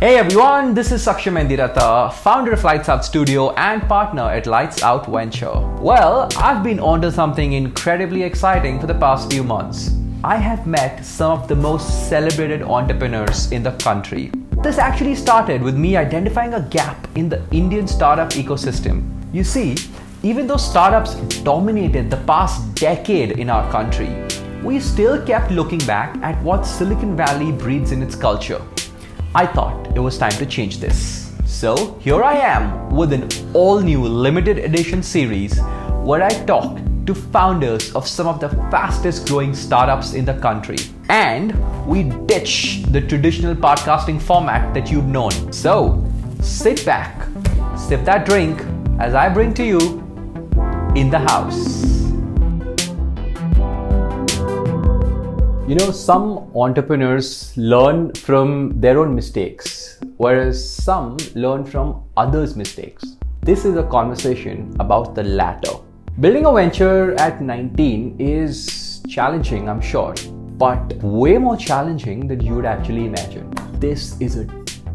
Hey everyone, this is Saksham Mendiratta, founder of Lights Out Studio and partner at Lights Out Venture. Well, I've been onto something incredibly exciting for the past few months. I have met some of the most celebrated entrepreneurs in the country. This actually started with me identifying a gap in the Indian startup ecosystem. You see, even though startups dominated the past decade in our country, we still kept looking back at what Silicon Valley breeds in its culture. I thought it was time to change this. So here I am with an all-new limited edition series where I talk to founders of some of the fastest growing startups in the country. And we ditch the traditional podcasting format that you've known. So sit back, sip that drink as I bring to you In The Haus. You know, some entrepreneurs learn from their own mistakes, whereas some learn from others' mistakes. This is a conversation about the latter. Building a venture at 19 is challenging, I'm sure, but way more challenging than you would actually imagine. This is a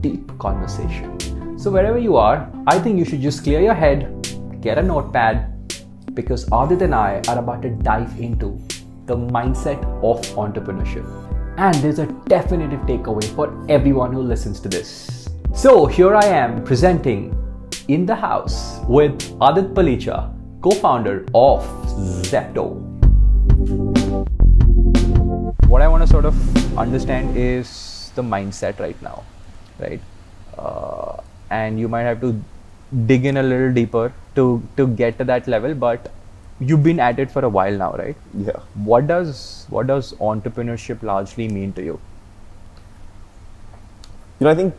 deep conversation. So wherever you are, I think you should just clear your head, get a notepad, because Aadit and I are about to dive into the mindset of entrepreneurship. And there's a definitive takeaway for everyone who listens to this. So here I am presenting In The Haus with Aadit Palicha, co-founder of Zepto. What I want to sort of understand is the mindset right now, right? And you might have to dig in a little deeper to get to that level, but you've been at it for a while now, right? Yeah. What does entrepreneurship largely mean to you? I think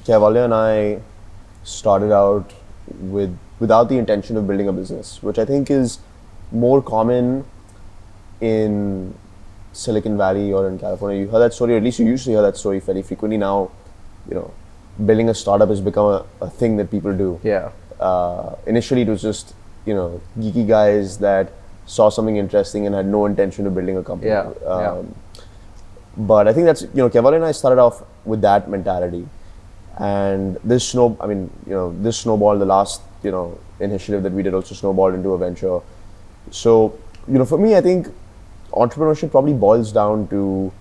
Kaivalya and I started out without the intention of building a business, which I think is more common in Silicon Valley or in California. You heard that story, or at least you used to hear that story fairly frequently. Now, building a startup has become a thing that people do. Yeah. Initially, it was just geeky guys that saw something interesting and had no intention of building a company. But I think that's, Kaivalya and I started off with that mentality, and this snowballed. The last, initiative that we did also snowballed into a venture. So, for me, I think entrepreneurship probably boils down to,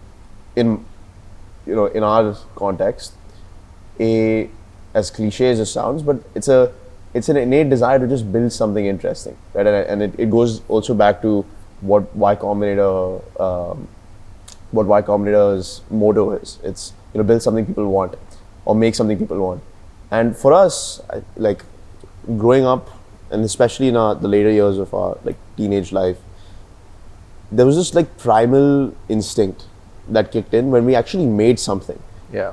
in our context, as cliche as it sounds, but it's an innate desire to just build something interesting, right? And it goes also back to what Y Combinator's motto is. It's build something people want, or make something people want. And for us, like growing up, and especially in the later years of our teenage life, there was this primal instinct that kicked in when we actually made something. Yeah.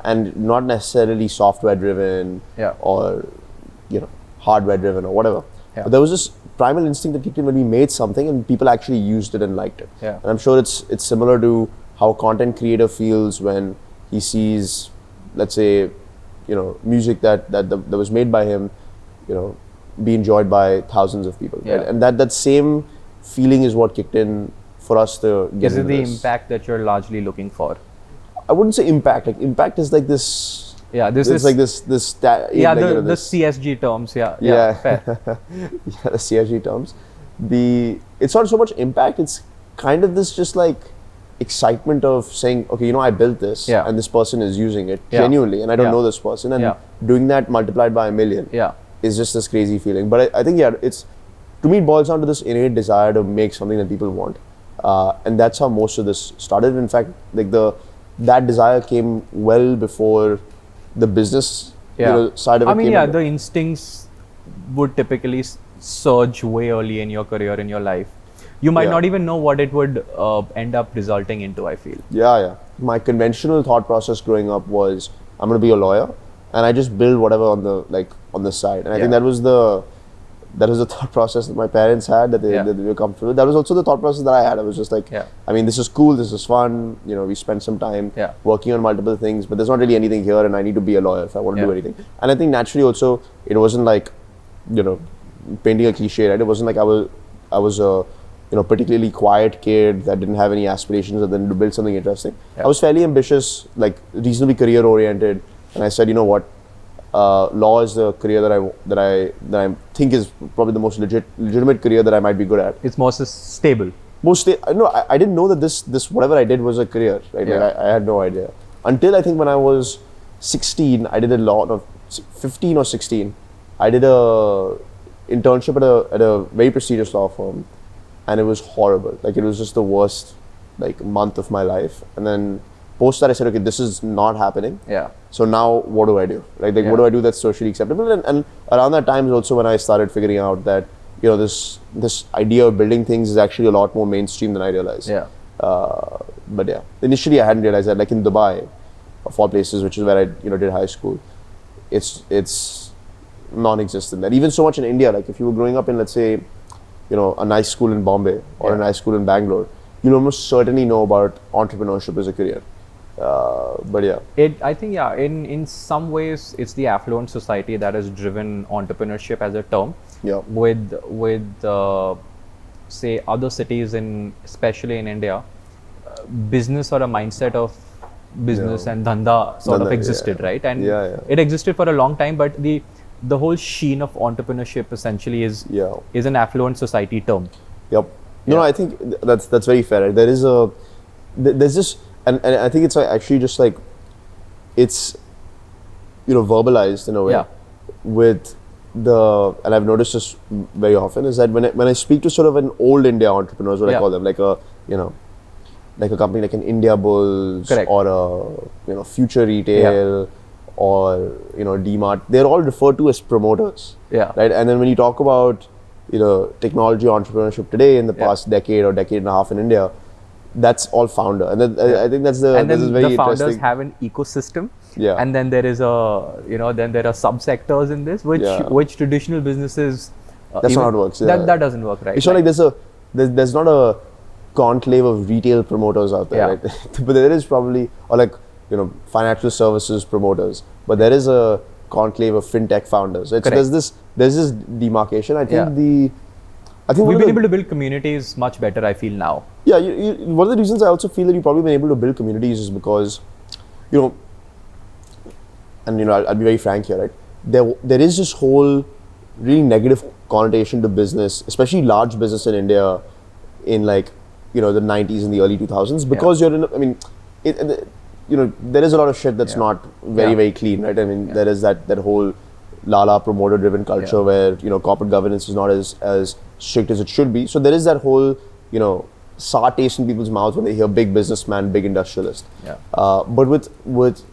And not necessarily software driven, or hardware driven or whatever. Yeah. But there was this primal instinct that kicked in when we made something and people actually used it and liked it. Yeah. And I'm sure it's similar to how a content creator feels when he sees, let's say, music that was made by him, be enjoyed by thousands of people. Yeah. Right? And that same feeling is what kicked in for us to get Is it into the this. impact that you're largely looking for? I wouldn't say impact. Impact is like this. Yeah, the CSG terms. Fair. Yeah, the CSG terms. It's not so much impact. It's kind of this just excitement of saying, okay, I built this, and this person is using it genuinely, and I don't know this person, and doing that multiplied by 1 million is just this crazy feeling. But I think it's, to me, it boils down to this innate desire to make something that people want, and that's how most of this started. In fact, that desire came well before the business side of it. The instincts would typically surge way early in your career, in your life. You might not even know what it would end up resulting into, I feel. Yeah. My conventional thought process growing up was, I'm going to be a lawyer, and I just build whatever on the side. And I think that was the thought process that my parents had, that they were comfortable with. That was also the thought process that I had. I was just this is cool, this is fun. We spent some time working on multiple things, but there's not really anything here, and I need to be a lawyer if I want to do anything. And I think naturally also, it wasn't painting a cliche, right? It wasn't like I was a particularly quiet kid that didn't have any aspirations other than to build something interesting. I was fairly ambitious, reasonably career oriented, and I said, you know what, law is the career that I think is probably the most legitimate career that I might be good at. It's more stable. Mostly, I didn't know that this whatever I did was a career, right? Yeah. Like I had no idea until I think when I was 16, I did a lot of 15 or 16. I did a internship at a very prestigious law firm, and it was horrible. Like it was just the worst month of my life. And then post that, I said, okay, this is not happening. Yeah. So now what do I do? What do I do that's socially acceptable? And around that time is also when I started figuring out that this idea of building things is actually a lot more mainstream than I realized. Yeah. But yeah, initially I hadn't realized that. Like in Dubai, of all places, which is where I did high school, it's non-existent. That even so much in India, like if you were growing up in, let's say, a nice school in Bombay or a nice school in Bangalore, you'll almost certainly know about entrepreneurship as a career. But yeah, I think in some ways it's the affluent society that has driven entrepreneurship as a term. Yeah. With say other cities especially in India, business or a mindset of business and dhanda sort of existed, right? And it existed for a long time, but the whole sheen of entrepreneurship essentially is an affluent society term. Yep. No, I think that's very fair. Right? There's this, and I think it's actually just like it's verbalized in a way with and I've noticed this very often is that when I speak to sort of an old India entrepreneurs, what I call them, like a company like an India Bulls or a Future Retail or D-Mart, they're all referred to as promoters. Yeah. Right. And then when you talk about technology entrepreneurship today in the past decade or decade and a half in India, that's all founder. And then I think that's the founders have an ecosystem. Yeah. And then there is then there are subsectors in this which traditional businesses that's not how it works. That doesn't work, right? It's not like there's not a conclave of retail promoters out there, right? But there is probably, or financial services promoters, but there is a conclave of fintech founders. Right? So there's this demarcation. I think we've been able to build communities much better, I feel now. Yeah, one of the reasons I also feel that you've probably been able to build communities is because, I'll be very frank here, right? There is this whole really negative connotation to business, especially large business in India, in the 90s and the early 2000s, because you're in. There is a lot of shit that's not very clean, right? I mean, there is that whole Lala promoter-driven culture where corporate governance is not as strict as it should be. So there is that whole sour taste in people's mouths when they hear big businessman, big industrialist. Yeah. But with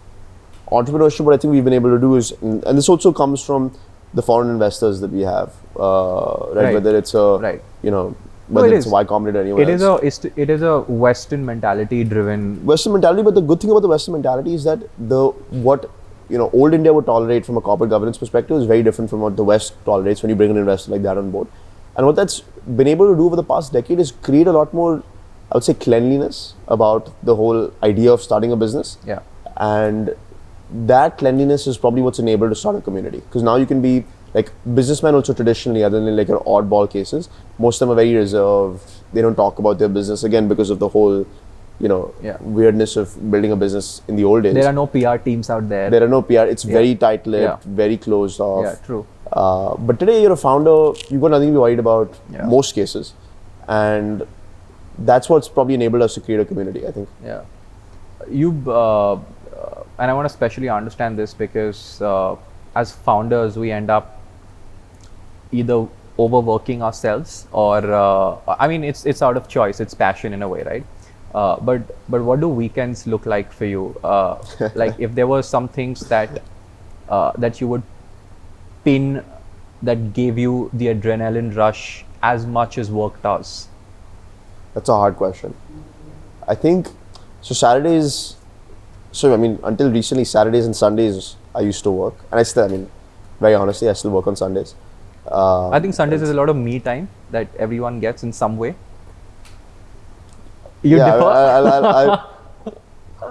entrepreneurship, what I think we've been able to do is, and this also comes from the foreign investors that we have, right? Whether it's whether it's Y Combinator or anyone else. It is a Western mentality driven. Western mentality, but the good thing about the Western mentality is that what old India would tolerate from a corporate governance perspective is very different from what the West tolerates when you bring an investor like that on board. And what that's been able to do over the past decade is create a lot more, I would say, cleanliness about the whole idea of starting a business. Yeah. And that cleanliness is probably what's enabled to start a community. Because now you can be businessmen also traditionally, other than your oddball cases, most of them are very reserved. They don't talk about their business, again, because of the whole weirdness of building a business in the old days. There are no PR teams out there. There are no PR. It's very tight-lipped, very closed off. Yeah, true. But today you're a founder, you've got nothing to be worried about, most cases. And that's what's probably enabled us to create a community, I think. Yeah. And I want to especially understand this because as founders, we end up either overworking ourselves or, it's out of choice, it's passion in a way, right? But what do weekends look like for you? If there were some things that you would pin that gave you the adrenaline rush as much as work does? That's a hard question. I think, Saturdays, until recently, Saturdays and Sundays I used to work. And I still, very honestly, I still work on Sundays. I think Sundays is a lot of me time that everyone gets in some way. You differ?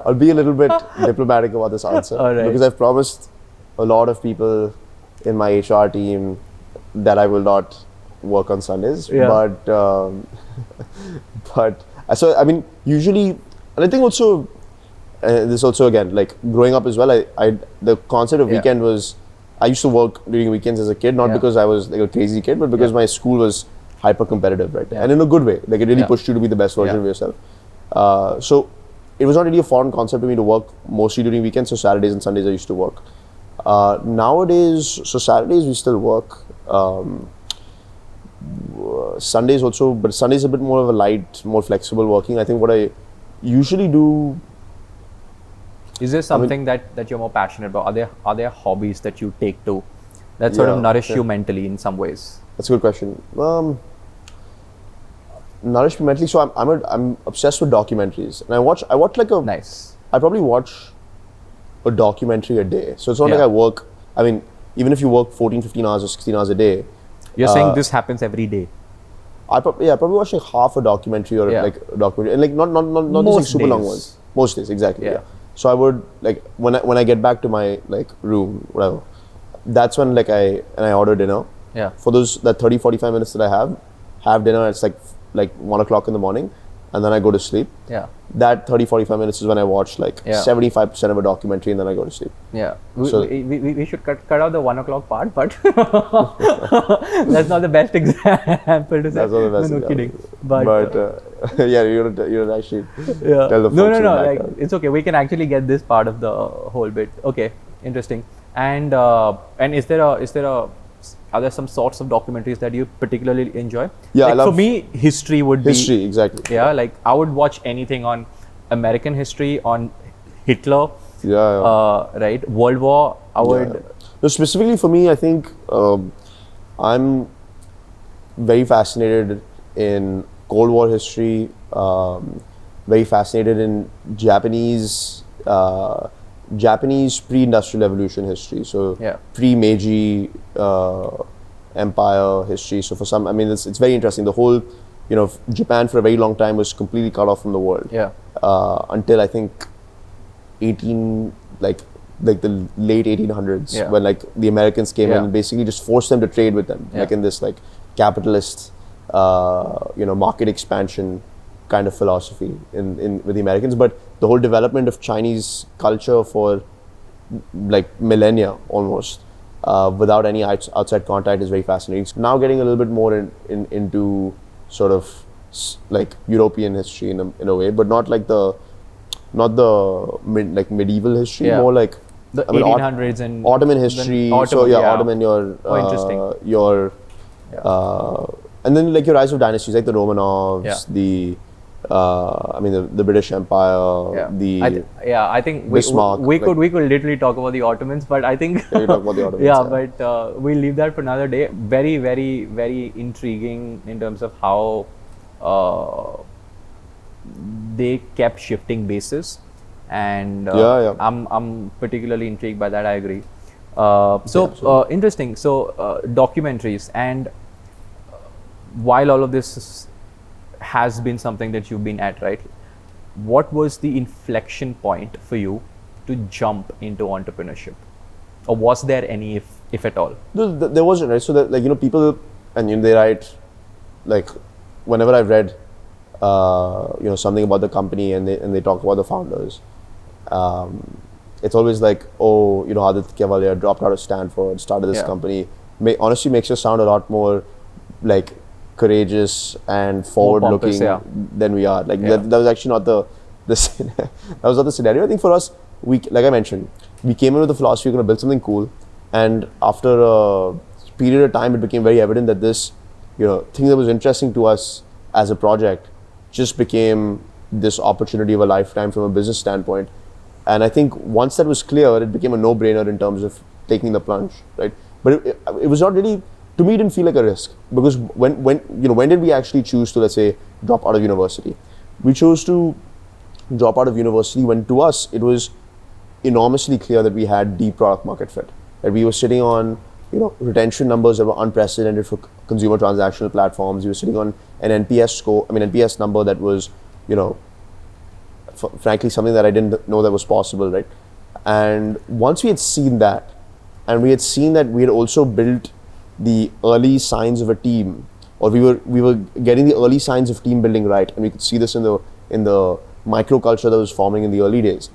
I'll be a little bit diplomatic about this answer. Because I've promised a lot of people in my HR team that I will not work on Sundays. But usually, and I think also, this also again, like growing up as well, the concept of weekend was, I used to work during weekends as a kid, not because I was like a crazy kid, but because my school was hyper competitive, right? And in a good way, like it really pushed you to be the best version of yourself. So it was not really a foreign concept to me to work mostly during weekends. So Saturdays and Sundays I used to work. Nowadays, so Saturdays we still work. Sundays also, but Sundays a bit more of a light, more flexible working. I think what I usually do. Is there something that you're more passionate about? Are there hobbies that you take to that sort of nourish you mentally in some ways? That's a good question. Nourish me mentally. So I'm obsessed with documentaries, and I watch like a nice. I probably watch a documentary a day. So it's not like I work. I mean, even if you work 14, 15 hours or 16 hours a day. You're saying this happens every day. I probably watch like half a documentary or like a documentary, and like not just like super long ones. Most days, exactly. Yeah. So I would like when I get back to my like room, whatever. That's when like I order dinner. Yeah. For that 30-45 minutes that I have dinner. It's like 1 o'clock in the morning, and then I go to sleep. Yeah. That 30-45 minutes is when I watch like 75% of a documentary, and then I go to sleep. Yeah. We should cut out the 1 o'clock part, but that's not the best example to say. That's not the best no example. Kidding. But yeah, you're actually tell the folks no. Like, it's okay. We can actually get this part of the whole bit. Okay, interesting. And are there some sorts of documentaries that you particularly enjoy? Yeah, like I love for me, history would be history, exactly. Yeah, like I would watch anything on American history, on Hitler. Right, World War. I would. So specifically for me, I think I'm very fascinated in Cold War history. Very fascinated in Japanese pre-industrial revolution history. So pre-Meiji empire history. So for some, I mean, it's very interesting. The whole, Japan for a very long time was completely cut off from the world. Yeah. Until I think the late 1800s, when like the Americans came in and basically just forced them to trade with them, like in this like capitalist, market expansion kind of philosophy in with the Americans. But the whole development of Chinese culture for like millennia almost, without any outside contact, is very fascinating. So now getting a little bit more into sort of like European history in a way, but not the medieval history, more like the 1800s and Ottoman history. Ottoman, your and then like your rise of dynasties like the Romanovs, the British Empire, I think Bismarck, we could literally talk about the Ottomans, but I think we talk about the Ottomans, but we'll leave that for another day. Very, very, very intriguing in terms of how they kept shifting bases, and I'm particularly intrigued by that. I agree. Interesting. So documentaries, and while all of this has been something that you've been at, right? What was the inflection point for you to jump into entrepreneurship, or was there any, if at all? There wasn't, right? So that people, and they write, like whenever I've read something about the company and they talk about the founders, it's always like, Aadit Palicha dropped out of Stanford, started this company. Honestly makes us sound a lot more like courageous and forward-looking than we are. Like that was actually not that was not the scenario. I think for us, like I mentioned, we came in with the philosophy we're going to build something cool, and after a period of time, it became very evident that this, thing that was interesting to us as a project just became this opportunity of a lifetime from a business standpoint. And I think once that was clear, it became a no-brainer in terms of taking the plunge, right? But it was not really. To me, it didn't feel like a risk, because when did we actually choose to, let's say, drop out of university? We chose to drop out of university when, to us, it was enormously clear that we had deep product market fit. That we were sitting on, retention numbers that were unprecedented for consumer transactional platforms. We were sitting on an NPS number that was, frankly, something that I didn't know that was possible, right? And once we had seen that, and we had seen that we had also built the early signs of a team, or we were getting the early signs of team building right, and we could see this in the microculture that was forming in the early days.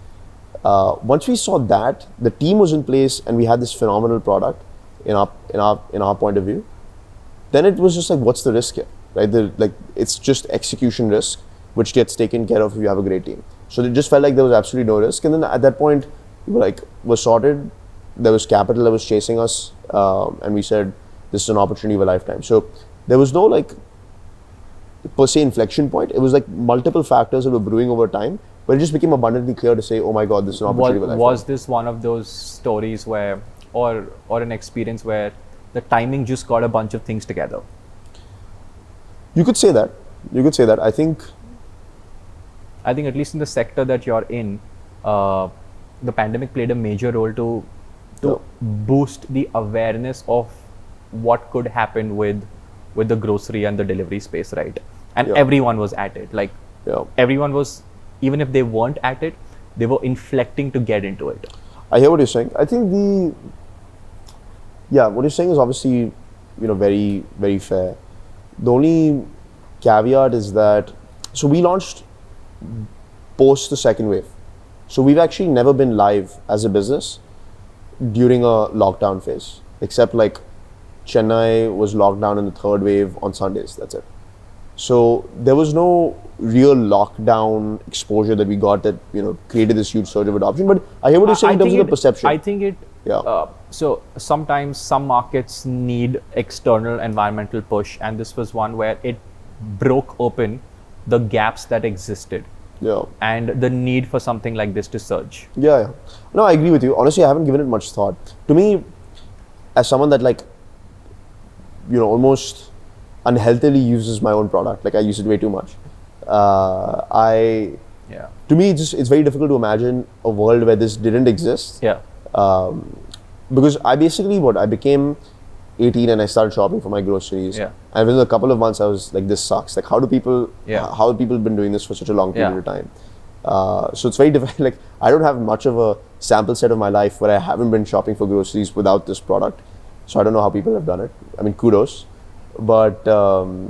Once we saw that the team was in place and we had this phenomenal product in our point of view, then it was just like, what's the risk here, right? It's just execution risk, which gets taken care of if you have a great team. So it just felt like there was absolutely no risk. And then at that point, we're sorted. There was capital that was chasing us, and we said, this is an opportunity of a lifetime. So there was no per se inflection point. It was like multiple factors that were brewing over time, but it just became abundantly clear to say, oh my God, this is an opportunity of a lifetime. Was this one of those stories where, or an experience where the timing just got a bunch of things together? You could say that. I think at least in the sector that you're in, the pandemic played a major role to boost the awareness of what could happen with the grocery and the delivery space, right? And everyone was at it. Everyone was, even if they weren't at it, they were inflecting to get into it. I hear what you're saying. I think what you're saying is obviously, very, very fair. The only caveat is that, so we launched post the second wave. So we've actually never been live as a business during a lockdown phase, except Chennai was locked down in the third wave on Sundays, that's it. So there was no real lockdown exposure that we got that, created this huge surge of adoption. But I hear what you're saying in terms of the perception. I think it, so sometimes some markets need external environmental push, and this was one where it broke open the gaps that existed. And the need for something like this to surge. No, I agree with you. Honestly, I haven't given it much thought. To me, as someone that almost unhealthily uses my own product, I use it way too much. To me, it's very difficult to imagine a world where this didn't exist. Because I basically, I became 18 and I started shopping for my groceries. And within a couple of months, I was like, this sucks. How have people been doing this for such a long period of time? So it's very difficult. I don't have much of a sample set of my life where I haven't been shopping for groceries without this product. So I don't know how people have done it. I mean, kudos. But so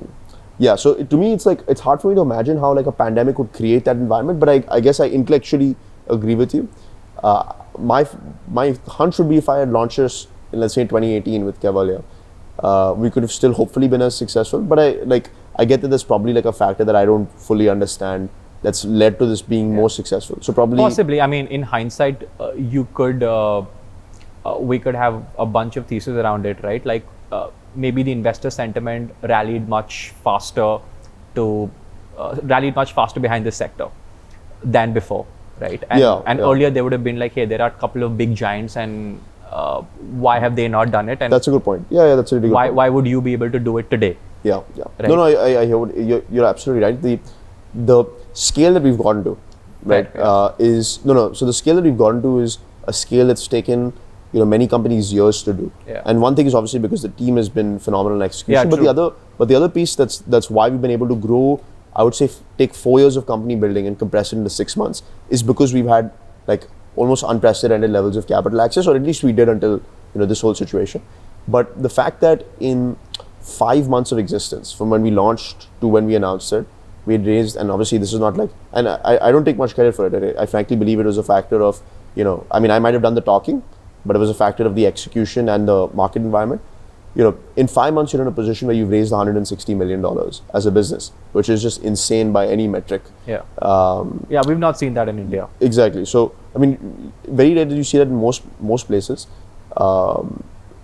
to me, it's hard for me to imagine how a pandemic would create that environment. But I guess I intellectually agree with you. My hunch would be if I had launched this in, let's say, 2018 with Cavalier, we could have still hopefully been as successful. But I get that there's probably a factor that I don't fully understand that's led to this being more successful. So probably possibly, I mean, in hindsight, you could we could have a bunch of theses around it, right? Maybe the investor sentiment rallied much faster behind this sector than before, right? And earlier they would have been hey, there are a couple of big giants, and why have they not done it? And that's a good point. That's a really good point. Why would you be able to do it today? Right? No, I hear what you're absolutely right. The scale that we've gotten to, right, is so the scale that we've gotten to is a scale that's taken many companies years to do. And one thing is obviously because the team has been phenomenal in execution. But the other piece that's why we've been able to grow, I would say, take 4 years of company building and compress it into 6 months, is because we've had almost unprecedented levels of capital access, or at least we did until this whole situation. But the fact that in 5 months of existence, from when we launched to when we announced it, we had raised, and obviously this is not and I don't take much credit for it. I frankly believe it was a factor of, I mean, I might have done the talking, but it was a factor of the execution and the market environment. In 5 months, you're in a position where you've raised $160 million as a business, which is just insane by any metric. We've not seen that in India. Exactly. So, I mean, very rare did you see that in most places.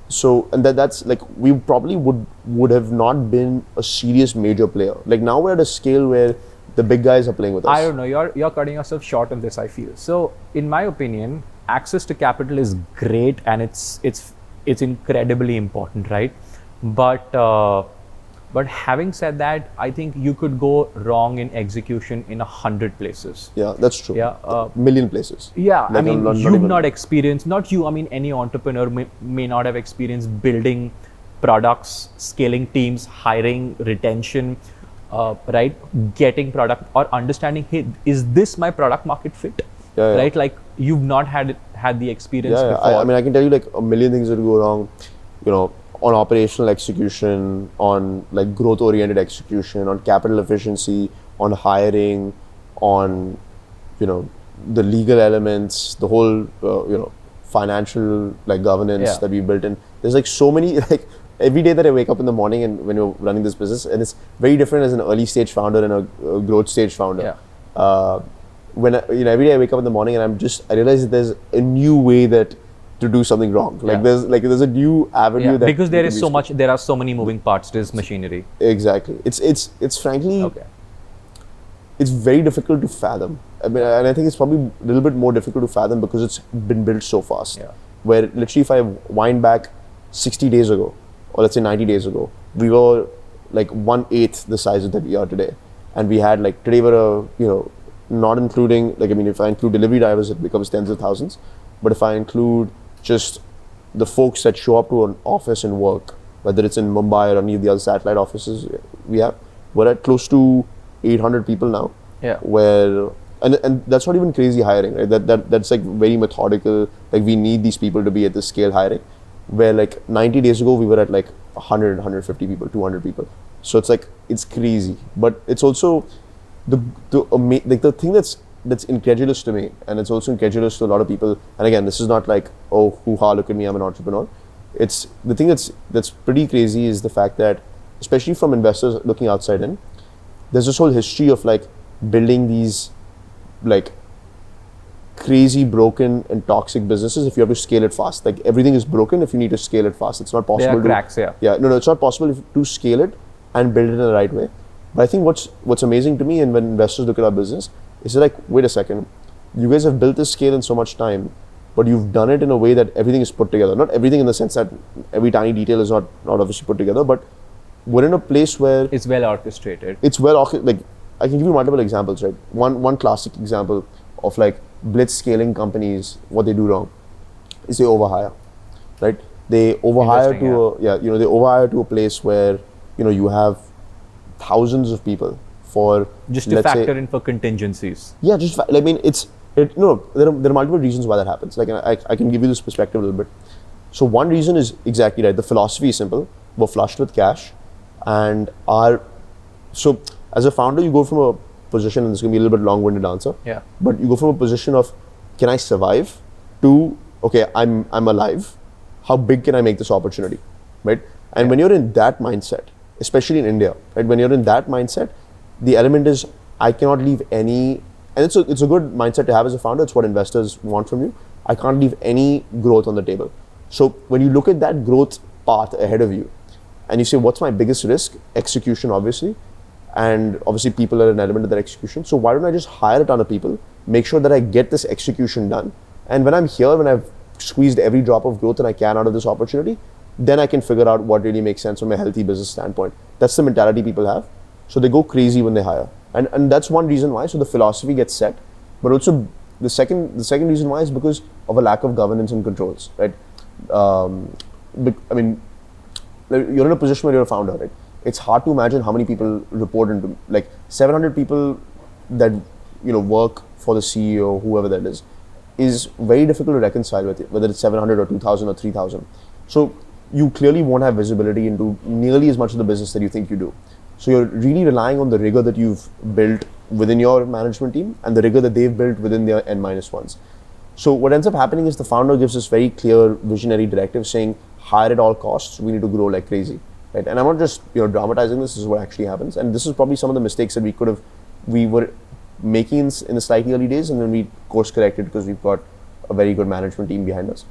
So, and that's we probably would have not been a serious major player. Now we're at a scale where the big guys are playing with us. I don't know. You're cutting yourself short on this, I feel. So, in my opinion, access to capital is great, and it's incredibly important, right? But having said that, I think you could go wrong in execution in 100 places. That's true. Million places. I mean, you've not experienced, not you, I mean, any entrepreneur may not have experienced building products, scaling teams, hiring, retention, right? Getting product, or understanding, hey, is this my product market fit? Right? You've not had the experience before. I mean, I can tell you a million things that go wrong, on operational execution, on growth oriented execution, on capital efficiency, on hiring, on the legal elements, the whole financial like governance that we built in. There's like so many like every day that I wake up in the morning and when you're running this business, and it's very different as an early stage founder and a growth stage founder. When every day I wake up in the morning and I realize that there's a new way to do something wrong. Like there's a new avenue that because there are so many moving parts to this machinery. Exactly. It's frankly it's very difficult to fathom. I mean, and I think it's probably a little bit more difficult to fathom because it's been built so fast. Where literally if I wind back 60 days ago, or let's say 90 days ago, we were like 1/8 the size that we are today. And we had like, today we're not including, like, I mean, if I include delivery drivers, it becomes tens of thousands. But if I include just the folks that show up to an office and work, whether it's in Mumbai or any of the other satellite offices we're at close to 800 people now. Where and that's not even crazy hiring, right? That's like very methodical. Like, we need these people to be at this scale hiring. Where like 90 days ago we were at like 100, 150 people, 200 people. So it's like, it's crazy. But it's also the thing that's incredulous to me, and it's also incredulous to a lot of people. And again, this is not like, oh, hoo-ha, look at me, I'm an entrepreneur. It's the thing that's pretty crazy is the fact that, especially from investors looking outside in, there's this whole history of like building these like crazy broken and toxic businesses if you have to scale it fast. Like, everything is broken if you need to scale it fast. It's not possible. There are cracks, it's not possible to scale it and build it in the right way. But I think what's amazing to me, and when investors look at our business, is like, wait a second, you guys have built this scale in so much time, but you've done it in a way that everything is put together. Not everything in the sense that every tiny detail is not obviously put together, but we're in a place where it's well orchestrated. Like, I can give you multiple examples, right? One classic example of like blitz scaling companies, what they do wrong is they overhire, right? They overhire they overhire to a place where you have thousands of people for just to factor in for contingencies. Yeah, I mean, there are multiple reasons why that happens. Like, I can give you this perspective a little bit. So one reason is exactly right. The philosophy is simple. We're flushed with cash, and so as a founder, you go from a position, and this is going to be a little bit long-winded answer. But you go from a position of, can I survive, to, okay, I'm alive. How big can I make this opportunity, right? And when you're in that mindset, especially in India, right? When you're in that mindset, the element is, I cannot leave any, and it's a good mindset to have as a founder. It's what investors want from you. I can't leave any growth on the table. So when you look at that growth path ahead of you, and you say, what's my biggest risk? Execution, obviously. And obviously people are an element of that execution. So why don't I just hire a ton of people, make sure that I get this execution done. And when I'm here, when I've squeezed every drop of growth that I can out of this opportunity, then I can figure out what really makes sense from a healthy business standpoint. That's the mentality people have. So they go crazy when they hire. And that's one reason why. So the philosophy gets set. But also the second reason why is because of a lack of governance and controls, right? I mean, you're in a position where you're a founder, right? It's hard to imagine how many people report into, like 700 people that work for the CEO, whoever that is very difficult to reconcile with it, whether it's 700 or 2,000 or 3,000. So you clearly won't have visibility into nearly as much of the business that you think you do. So you're really relying on the rigor that you've built within your management team and the rigor that they've built within their N-1s. So what ends up happening is the founder gives this very clear visionary directive saying, hire at all costs, we need to grow like crazy. Right? And I'm not just dramatizing this is what actually happens. And this is probably some of the mistakes that we were making in the slightly early days, and then we course corrected because we've got a very good management team behind us.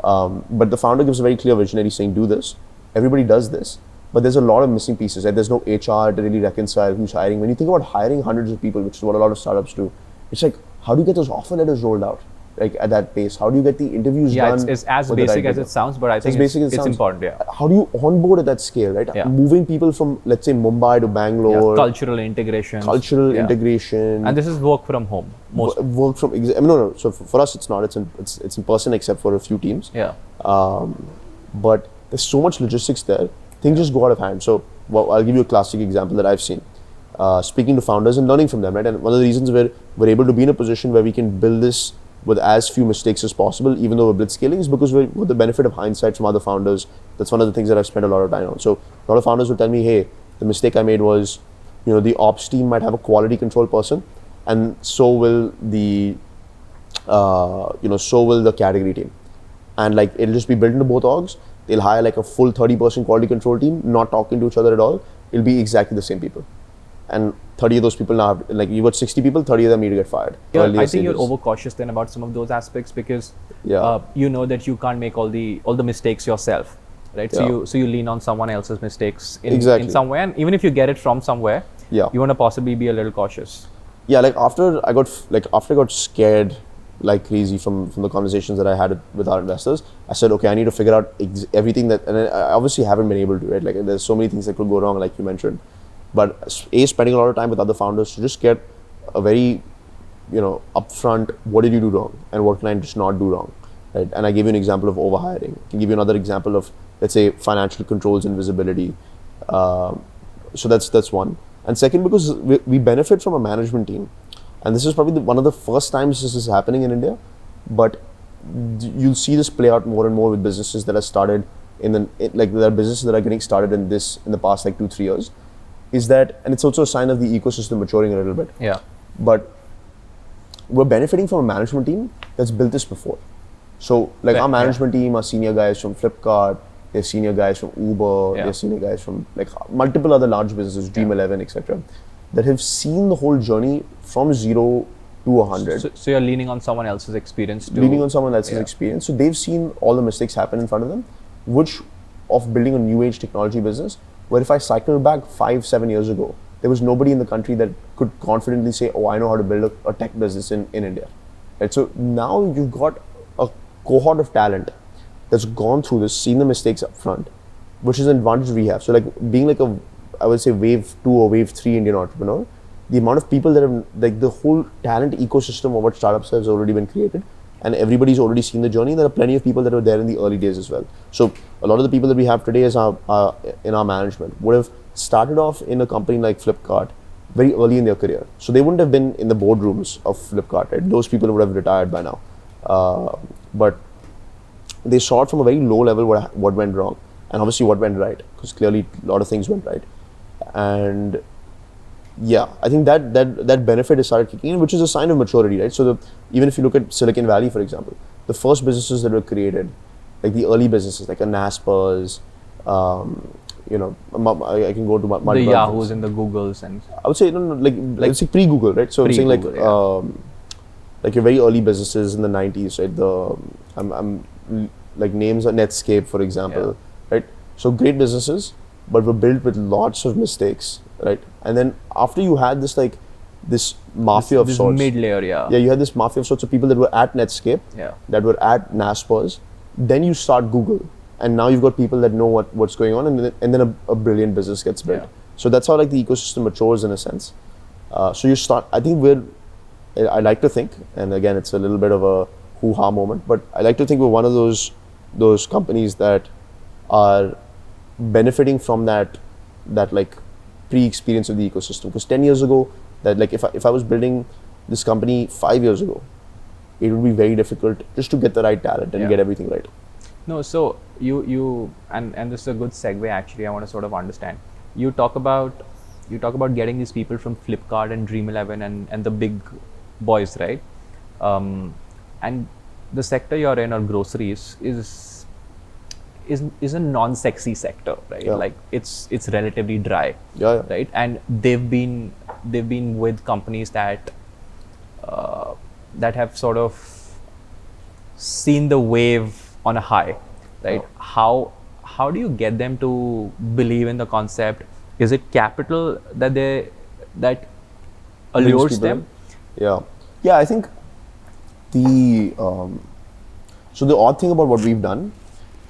But the founder gives a very clear visionary saying, do this. Everybody does this. But there's a lot of missing pieces. Right? There's no HR to really reconcile who's hiring. When you think about hiring hundreds of people, which is what a lot of startups do, it's like, how do you get those offer letters rolled out? Like at that pace? How do you get the interviews done? Yeah, it's as basic as it sounds, but I think it's important. Yeah. How do you onboard at that scale, right? Yeah. Moving people from, let's say, Mumbai to Bangalore. Yeah. Cultural integration. And this is work from home. Work from. No. So for us, it's not. It's in person, except for a few teams. Yeah. But there's so much logistics there. Things just go out of hand. So I'll give you a classic example that I've seen. Speaking to founders and learning from them, right? And one of the reasons we're able to be in a position where we can build this with as few mistakes as possible, even though we're blitz scaling, is because we're with the benefit of hindsight from other founders. That's one of the things that I've spent a lot of time on. So a lot of founders will tell me, hey, the mistake I made was, the ops team might have a quality control person, and so will the so will the category team. And like it'll just be built into both orgs. They'll hire like a full 30-person quality control team, not talking to each other at all. It'll be exactly the same people. And 30 of those people now, like you got 60 people, 30 of them need to get fired. I think you're overcautious then about some of those aspects because you know that you can't make all the mistakes yourself, right? So you lean on someone else's mistakes in some way, and even if you get it from somewhere, you want to possibly be a little cautious. Yeah, like after I got scared like crazy from the conversations that I had with our investors, I said, okay, I need to figure out everything that, and I obviously haven't been able to, right? Like there's so many things that could go wrong, like you mentioned. But spending a lot of time with other founders to just get a very, upfront, what did you do wrong and what can I just not do wrong, right? And I gave you an example of overhiring. I can give you another example of, let's say, financial controls and visibility. So that's one. And second, because we benefit from a management team. And this is probably one of the first times this is happening in India. But you'll see this play out more and more with businesses that are started there are businesses that are getting started in the past like 2-3 years. Is that, and it's also a sign of the ecosystem maturing a little bit. Yeah. But we're benefiting from a management team that's built this before. So like our management team are senior guys from Flipkart, they're senior guys from Uber, they're senior guys from like multiple other large businesses, Dream11, etc., that have seen the whole journey from 0 to 100. So you're leaning on someone else's experience too. Leaning on someone else's experience. So they've seen all the mistakes happen in front of them, which of building a new age technology business, where if I cycle back 5-7 years ago, there was nobody in the country that could confidently say, oh, I know how to build a tech business in India. Right? So now you've got a cohort of talent that's gone through this, seen the mistakes up front, which is an advantage we have. So like being like I would say wave 2 or wave 3 Indian entrepreneur, the amount of people that have, like the whole talent ecosystem of what startups has already been created, and everybody's already seen the journey. There are plenty of people that were there in the early days as well. So a lot of the people that we have today as in our management would have started off in a company like Flipkart very early in their career. So they wouldn't have been in the boardrooms of Flipkart, right? Those people would have retired by now. But they saw it from a very low level what went wrong, and obviously what went right, because clearly a lot of things went right. And yeah, I think that benefit has started kicking in, which is a sign of maturity, right? So even if you look at Silicon Valley, for example, the first businesses that were created, like the early businesses, like a Naspers, I can go to multiple the Yahoos and the Googles, and I would say let's say pre-Google, right? So I'm saying like your very early businesses in the 90s, right? I'm like names are Netscape, for example, right? So great businesses, but were built with lots of mistakes, right? And then after you had this mafia of sorts, mid-layer, you had this mafia of sorts of people that were at Netscape, that were at Naspers. Then you start Google, and now you've got people that know what's going on, and then a brilliant business gets built. Yeah. So that's how like the ecosystem matures in a sense. So you start. I think I like to think, and again, it's a little bit of a hoo-ha moment, but I like to think we're one of those companies that are benefiting from that like pre-experience of the ecosystem. Because 10 years ago, that like if I was building this company 5 years ago, it would be very difficult just to get the right talent and get everything right. No, so you and this is a good segue actually. I want to sort of understand. You talk about getting these people from Flipkart and Dream11 and the big boys, right? And the sector you're in, or groceries, is a non-sexy sector, right? Yeah. Like it's relatively dry, right? And they've been with companies that have sort of seen the wave on a high, right? How do you get them to believe in the concept? Is it capital that allures them? Yeah, I think so the odd thing about what we've done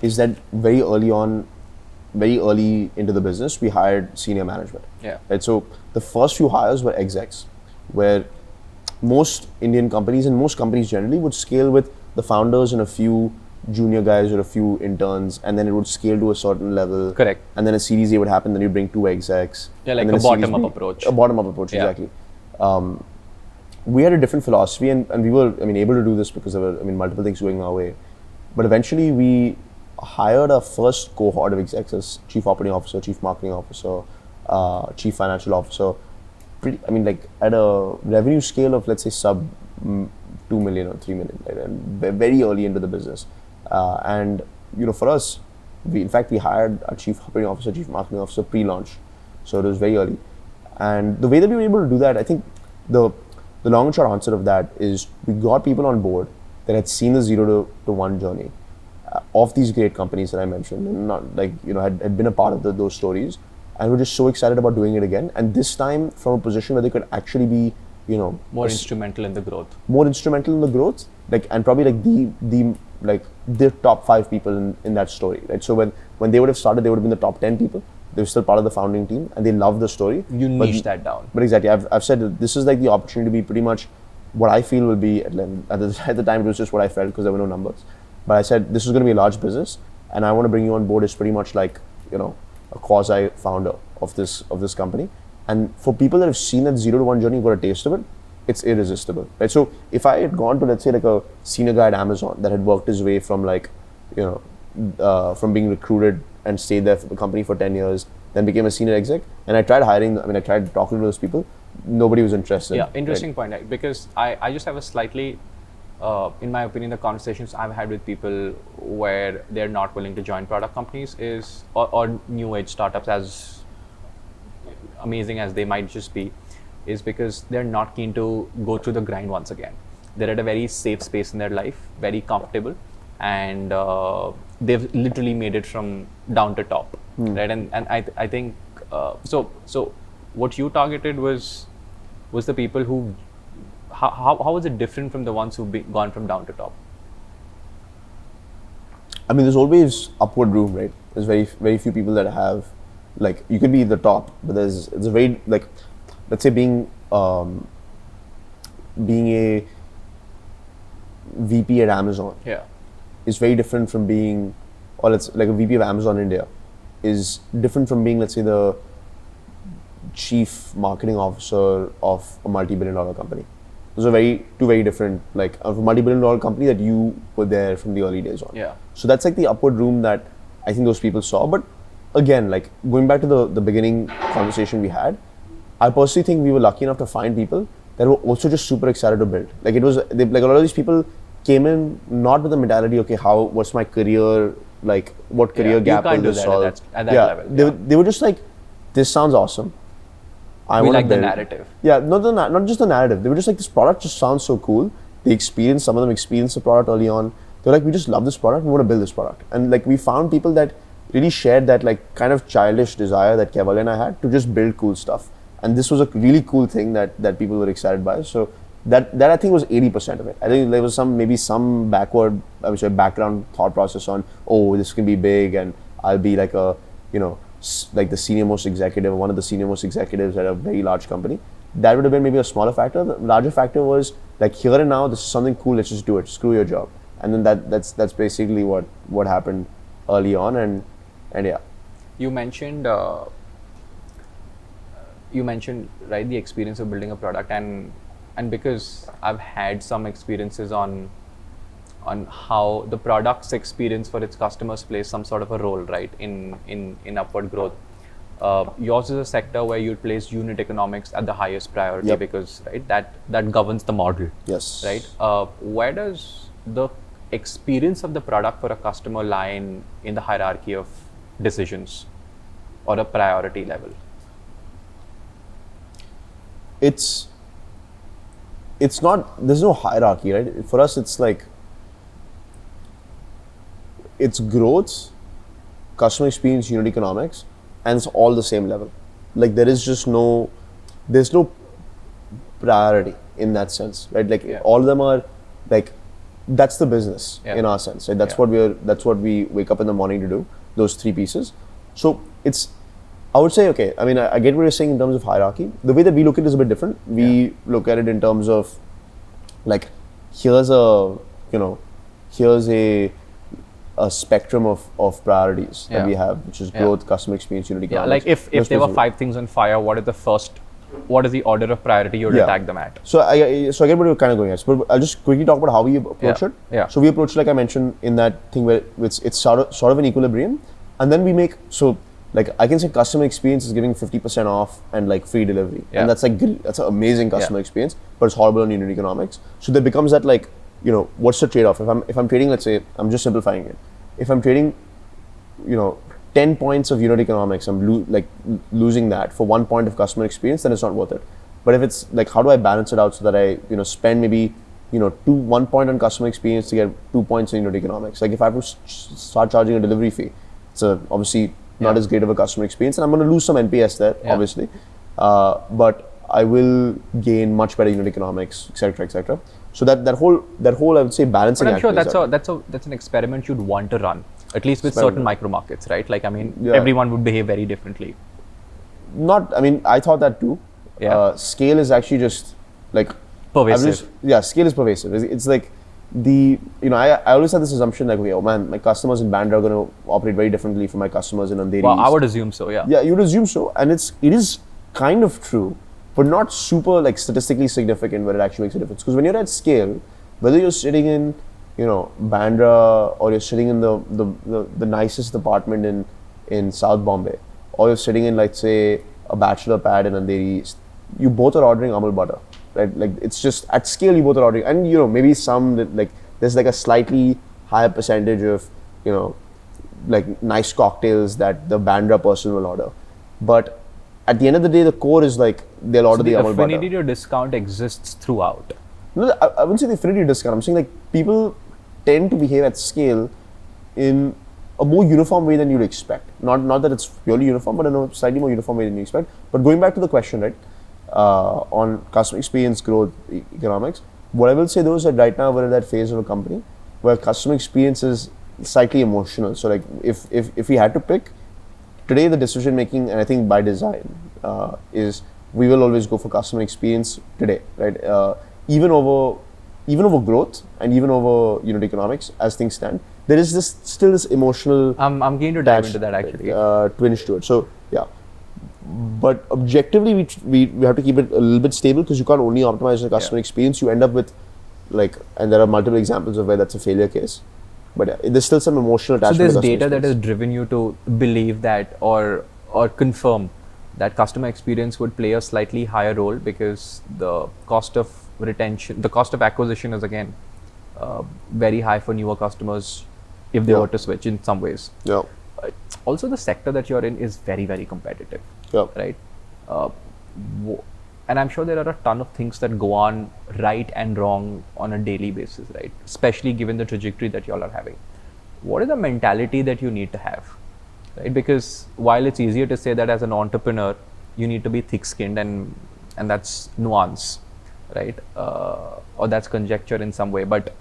is that very early into the business, we hired senior management. Yeah. Right. So the first few hires were execs, where most Indian companies and most companies generally would scale with the founders and a few junior guys or a few interns, and then it would scale to a certain level. Correct. And then a Series A would happen, then you bring 2 execs. Yeah, like a bottom-up approach. A bottom-up approach, exactly. We had a different philosophy, and we were, able to do this because there were, multiple things going our way. But eventually we hired our first cohort of execs as chief operating officer, chief marketing officer, chief financial officer. At a revenue scale of, let's say, sub 2 2 million or 3 million, right? And very early into the business. And for us, we hired our chief operating officer, chief marketing officer pre-launch. So it was very early. And the way that we were able to do that, I think the long and short answer of that is we got people on board that had seen the 0 to 1 journey of these great companies that I mentioned, and not had been a part of those stories, and we're just so excited about doing it again. And this time from a position where they could actually be, more instrumental in the growth. And probably the top 5 people in that story, right? So when they would have started, they would have been the top 10 people. They were still part of the founding team, and they loved the story. You niche that down. But exactly, I've said that this is like the opportunity to be pretty much what I feel will be at the time. It was just what I felt because there were no numbers. But I said this is going to be a large business, and I want to bring you on board as pretty much like a quasi founder of this company. And for people that have seen that 0 to 1 journey, got a taste of it, it's irresistible, right? So if I had gone to, let's say, like a senior guy at Amazon that had worked his way from from being recruited and stayed there for the company for 10 years, then became a senior exec, and I tried talking to those people, nobody was interested. Yeah, interesting point, right? Because I just have a slightly, in my opinion, the conversations I've had with people where they're not willing to join product companies or new age startups, as amazing as they might just be, is because they're not keen to go through the grind once again. They're at a very safe space in their life, very comfortable, and they've literally made it from down to top, right? And I think so what you targeted was the people who, how was it different from the ones who've gone from down to top? I mean, there's always upward room, right? There's very, very few people that have, you could be the top, but it's a very, let's say being a VP at Amazon is very different from being, or let's like a VP of Amazon India is different from being, let's say, the chief marketing officer of a multi-billion-dollar company. Those are two very different, of a multi-billion-dollar company that you were there from the early days on. Yeah. So that's like the upward room that I think those people saw. But again, going back to the beginning conversation we had, I personally think we were lucky enough to find people that were also just super excited to build. A lot of these people came in not with the mentality, okay, what's my career, what career gap will this solve? At that level. They were just like, this sounds awesome. We like the narrative. Yeah, not just the narrative. They were just like, this product just sounds so cool. Some of them experienced the product early on. They're like, we just love this product. We want to build this product. And we found people that really shared that kind of childish desire that Keval and I had to just build cool stuff. And this was a really cool thing that people were excited by. So that I think was 80% of it. I think there was some background thought process on, this can be big and I'll be like the senior most executive, one of the senior most executives at a very large company. That would have been maybe a smaller factor. The larger factor was here and now, this is something cool, let's just do it, screw your job. And then that's basically what happened early on, and yeah. You mentioned right, the experience of building a product, and because I've had some experiences on how the product's experience for its customers plays some sort of a role, right, in upward growth. Yours is a sector where you place unit economics at the highest priority. Yep. Because right, that governs the model. Yes. Right. Where does the experience of the product for a customer lie in the hierarchy of decisions or a priority level? It's not, there's no hierarchy, right? For us, it's it's growth, customer experience, unit economics, and it's all the same level. There's no priority in that sense, right? All of them are that's the business in our sense, right? That's what we wake up in the morning to do, those 3 pieces. So I would say, okay, I mean, I get what you're saying in terms of hierarchy. The way that we look at it is a bit different. We look at it in terms of here's a spectrum of priorities that we have, which is growth, customer experience, unit economics. If there were 5 things on fire, what is the order of priority you would attack them at? So I get what you're kind of going at, but I'll just quickly talk about how we approach it. Yeah. So we approach, like I mentioned, in that thing where it's sort of an equilibrium, and then we make, so like I can say customer experience is giving 50% off and like free delivery, and that's like that's an amazing customer experience, but it's horrible on unit economics. So there becomes that like, you know, what's the trade-off? If I'm trading, let's say, I'm just simplifying it. If I'm trading, you know, 10 points of unit economics, I'm losing that for 1 point of customer experience, then it's not worth it. But if it's like, how do I balance it out so that I, you know, spend maybe, you know, 1 point on customer experience to get 2 points in unit economics? Like if I have to start charging a delivery fee, it's obviously not as great of a customer experience, and I'm going to lose some NPS there, obviously. But I will gain much better unit economics, etc., etc. So that whole I would say balancing. But I'm sure that's an experiment you'd want to run, at least with certain micro markets, right? Like, I mean, everyone would behave very differently. I mean, I thought that too. Scale is actually just like pervasive. Scale is pervasive. It's like I always had this assumption like, okay, oh man, my customers in Bandra are going to operate very differently from my customers in Andheri. Well, I would assume so, yeah. Yeah, you would assume so, and it is kind of true, but not super like statistically significant where it actually makes a difference. Because when you're at scale, whether you're sitting in, you know, Bandra, or you're sitting in the nicest apartment in South Bombay, or you're sitting in, like, say, a bachelor pad in Andheri, you both are ordering Amul butter, right? Like, it's just at scale you both are ordering, and you know, maybe some that, like, there's like a slightly higher percentage of, you know, like nice cocktails that the Bandra person will order, but at the end of the day, the core is like they'll order the Amul butter. The affinity to discount exists throughout. No, I wouldn't say the affinity to discount. I'm saying like people tend to behave at scale in a more uniform way than you'd expect. Not that it's purely uniform, but in a slightly more uniform way than you expect. But going back to the question, right, on customer experience, growth, economics, what I will say though is that right now we're in that phase of a company where customer experience is slightly emotional. So like if we had to pick, today the decision making, and I think by design, is we will always go for customer experience today, right? Even over growth and even over unit economics as things stand, there is still this emotional. I'm going to dive into that actually. Twinge to it. So yeah, but objectively we have to keep it a little bit stable because you can't only optimize the customer experience. You end up with like, and there are multiple examples of where that's a failure case. But there's still some emotional attachment. So there's data that has driven you to believe that or confirm that customer experience would play a slightly higher role because the cost of retention, the cost of acquisition is again very high for newer customers if they were to switch in some ways. Yeah. Also, the sector that you're in is very, very competitive. Yeah. Right. And I'm sure there are a ton of things that go on right and wrong on a daily basis, right? Especially given the trajectory that y'all are having. What is the mentality that you need to have, right? Because while it's easier to say that as an entrepreneur, you need to be thick-skinned and that's nuance, right? Or that's conjecture in some way. But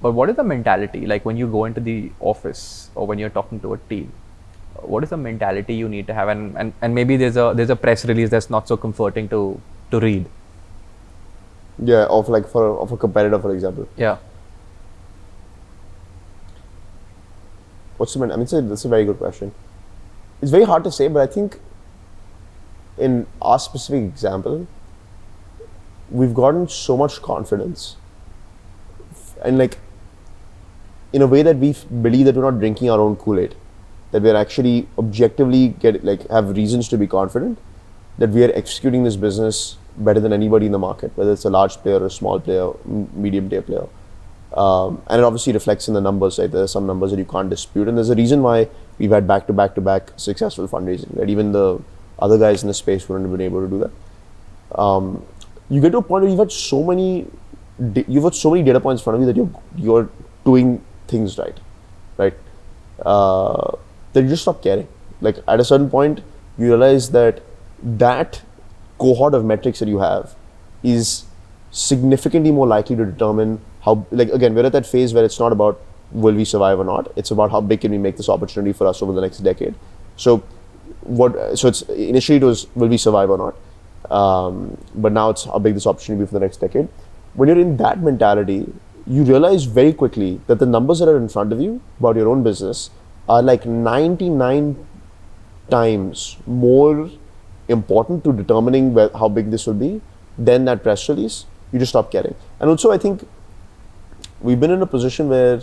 what is the mentality? Like when you go into the office or when you're talking to a team, what is the mentality you need to have, and maybe there's a press release that's not so comforting to read. Yeah, of a competitor, for example. Yeah. What's the that's a very good question. It's very hard to say, but I think in our specific example, we've gotten so much confidence, and like in a way that we believe that we're not drinking our own Kool-Aid, that we're actually objectively have reasons to be confident that we are executing this business better than anybody in the market, whether it's a large player or a small player, medium tier player. And it obviously reflects in the numbers, right? There are some numbers that you can't dispute, and there's a reason why we've had back-to-back successful fundraising, right? Even the other guys in the space wouldn't have been able to do that. You get to a point where you've had so many data points in front of you that you're doing things right? That you just stop caring. Like at a certain point, you realize that cohort of metrics that you have is significantly more likely to determine how, like again, we're at that phase where it's not about will we survive or not, it's about how big can we make this opportunity for us over the next decade. So it's initially it was will we survive or not, but now it's how big this opportunity will be for the next decade. When you're in that mentality, you realize very quickly that the numbers that are in front of you about your own business are like 99 times more important to determining how big this will be than that press release. You just stop caring. And also I think we've been in a position where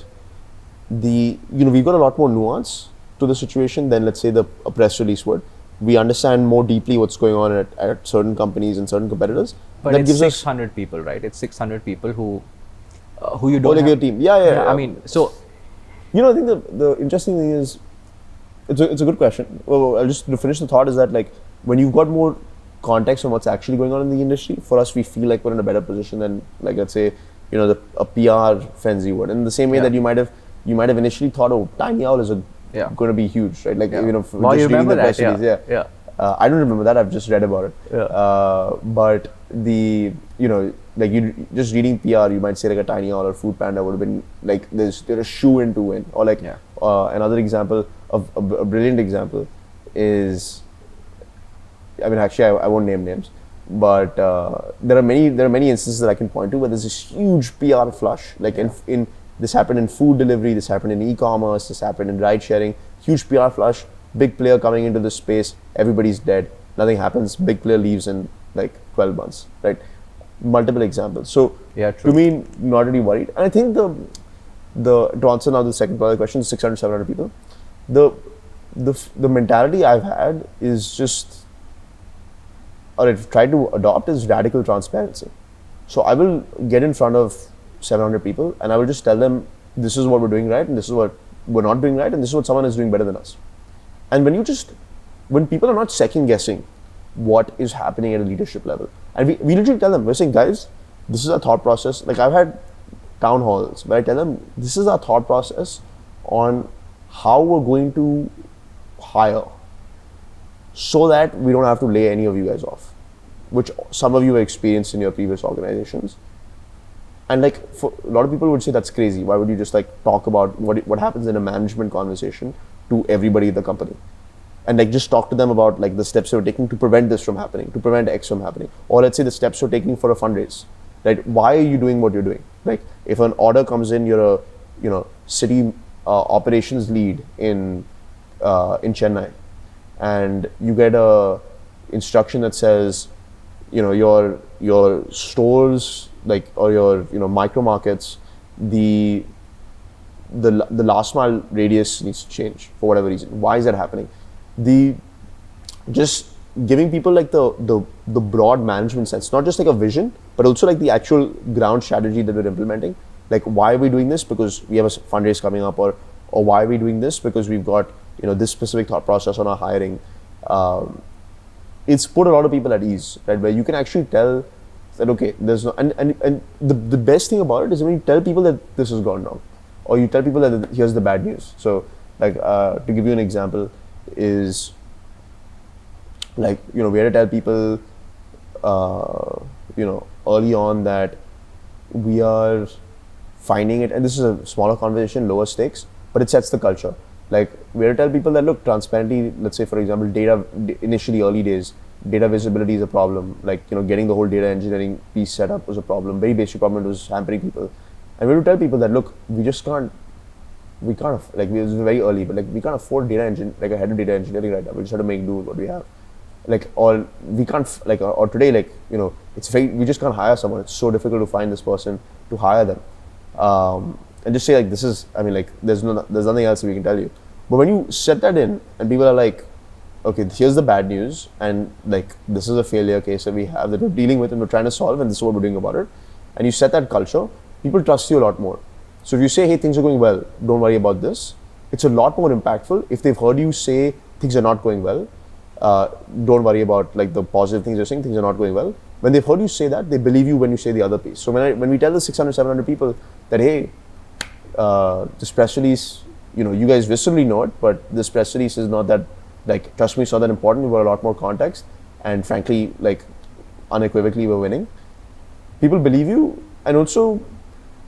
we've got a lot more nuance to the situation than, let's say, a press release would. We understand more deeply what's going on at certain companies and certain competitors. But that it's gives 600 people, right? It's 600 people who you don't like have. your team. Yeah. I mean, so I think the interesting thing is, it's a good question. Well, I'll just to finish the thought is that, like, when you've got more context on what's actually going on in the industry, for us, we feel like we're in a better position than, like, let's say, a PR frenzy would. In the same way that you might have initially thought, oh, Tiny Owl is going to be huge, right? Like, well, you just remember the press that, release, yeah. I don't remember that. I've just read about it. But like, you just reading PR, you might say like a Tiny Owl or Food Panda would have been like they're a shoe in to win. Or like another example of a brilliant example is, I mean, actually I won't name names, but there are many instances that I can point to where there's this huge PR flush. Like in this happened in food delivery, this happened in e-commerce, this happened in ride sharing. Huge PR flush. Big player coming into this space, everybody's dead, nothing happens, big player leaves in like 12 months, right? Multiple examples. So to me, not really worried. And I think to answer now the second part of the question, 600, 700 people, the mentality I've had is just, or I've tried to adopt, is radical transparency. So I will get in front of 700 people and I will just tell them, this is what we're doing right and this is what we're not doing right and this is what someone is doing better than us. And when people are not second guessing what is happening at a leadership level, and we literally tell them, we're saying, guys, this is our thought process. Like, I've had town halls where I tell them, this is our thought process on how we're going to hire so that we don't have to lay any of you guys off, which some of you have experienced in your previous organizations. And like, for a lot of people would say that's crazy. Why would you just like talk about what happens in a management conversation to everybody in the company, and like just talk to them about like the steps you're taking to prevent this from happening, to prevent X from happening, or let's say the steps you're taking for a fundraise, right? Why are you doing what you're doing? Like, if an order comes in, you're a city operations lead in Chennai, and you get a instruction that says, your stores, like, or your micro markets, the last mile radius needs to change for whatever reason. Why is that happening? Just giving people like the broad management sense, not just like a vision, but also like the actual ground strategy that we're implementing. Like, why are we doing this? Because we have a fundraise coming up, or why are we doing this? Because we've got this specific thought process on our hiring. It's put a lot of people at ease, right? Where you can actually tell that, okay, there's no, and the best thing about it is when you tell people that this has gone wrong, or you tell people that here's the bad news. So, like, to give you an example, is like, we had to tell people, early on that we are finding it, and this is a smaller conversation, lower stakes, but it sets the culture. Like, we had to tell people that, look, transparently, let's say, for example, data, initially early days, data visibility is a problem. Like, getting the whole data engineering piece set up was a problem. Very basic problem. It was hampering people. And we had to tell people that, look, we can't, like, it was very early, but like, we can't afford like a head of data engineering right now. We just have to make do with what we have. Like, or we can't, like, or today, like, we just can't hire someone. It's so difficult to find this person to hire them. And just say, like, this is, I mean, like, there's nothing else we can tell you. But when you set that in and people are like, okay, here's the bad news, and like, this is a failure case that we have that we're dealing with and we're trying to solve, and this is what we're doing about it, and you set that culture, people trust you a lot more. So if you say, hey, things are going well, don't worry about this, it's a lot more impactful. If they've heard you say things are not going well, don't worry about like the positive things you're saying, things are not going well. When they've heard you say that, they believe you when you say the other piece. So when we tell the 600, 700 people that, hey, this press release, you guys viscerally know it, but this press release is not that, like, trust me, it's not that important. We've got a lot more context, and frankly, like, unequivocally, we're winning. People believe you, and also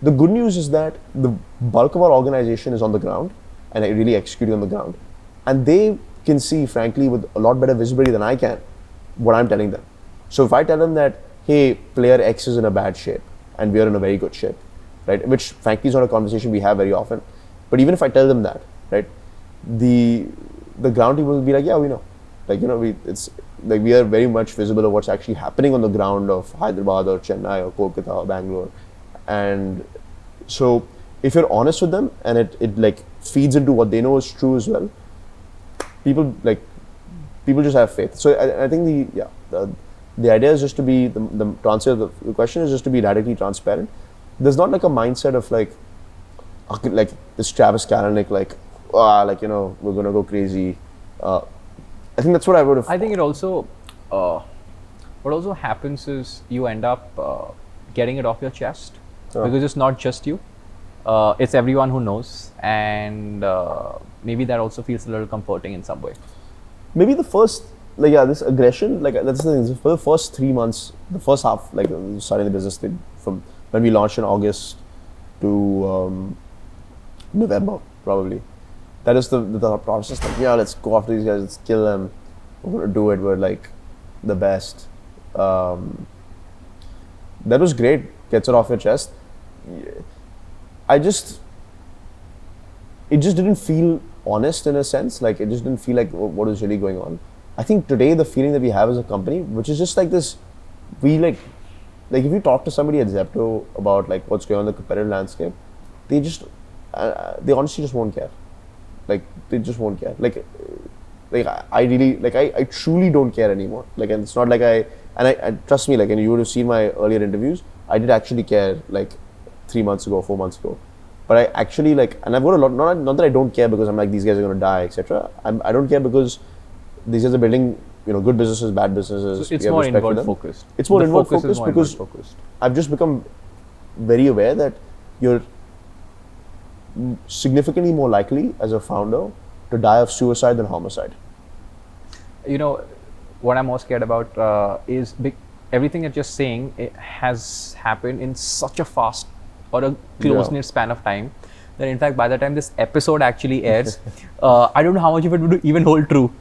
the good news is that the bulk of our organization is on the ground and really executing on the ground, and they can see, frankly, with a lot better visibility than I can, what I'm telling them. So if I tell them that, hey, player X is in a bad shape and we are in a very good shape, right? Which frankly is not a conversation we have very often. But even if I tell them that, right, the ground people will be like, yeah, we know. Like, it's like we are very much visible of what's actually happening on the ground of Hyderabad or Chennai or Kolkata or Bangalore. And so if you're honest with them and it like feeds into what they know is true as well, people just have faith. So I think the idea is just to be to answer the question is just to be radically transparent. There's not like a mindset of like this Travis Kalanick we're gonna go crazy. I think that's what I would have. I think it also what also happens is you end up getting it off your chest because it's not just you. It's everyone who knows, and maybe that also feels a little comforting in some way. Maybe the first, this aggression, that's the thing. For the first 3 months, the first half, starting the business thing, from when we launched in August to November, probably. That is the thought process. Let's go after these guys, let's kill them. We're gonna do it. We're the best. That was great. Gets it off your chest. It just didn't feel honest in a sense. It just didn't feel like what was really going on. I think today the feeling that we have as a company, which is just this, if you talk to somebody at Zepto about what's going on in the competitive landscape, they honestly just won't care. They just won't care. I truly don't care anymore. And it's not I trust me, and you would have seen my earlier interviews, I did actually care 3 months ago, 4 months ago. But I actually and I've got a lot, not that I don't care because I'm these guys are going to die, etc. I don't care because these guys are building, good businesses, bad businesses. So it's more inward focused. It's more inward focused because I've just become very aware that you're significantly more likely as a founder to die of suicide than homicide. What I'm most scared about is everything that you're saying has happened in such a fast or a close-knit span of time that in fact by the time this episode actually airs, I don't know how much of it would even hold true.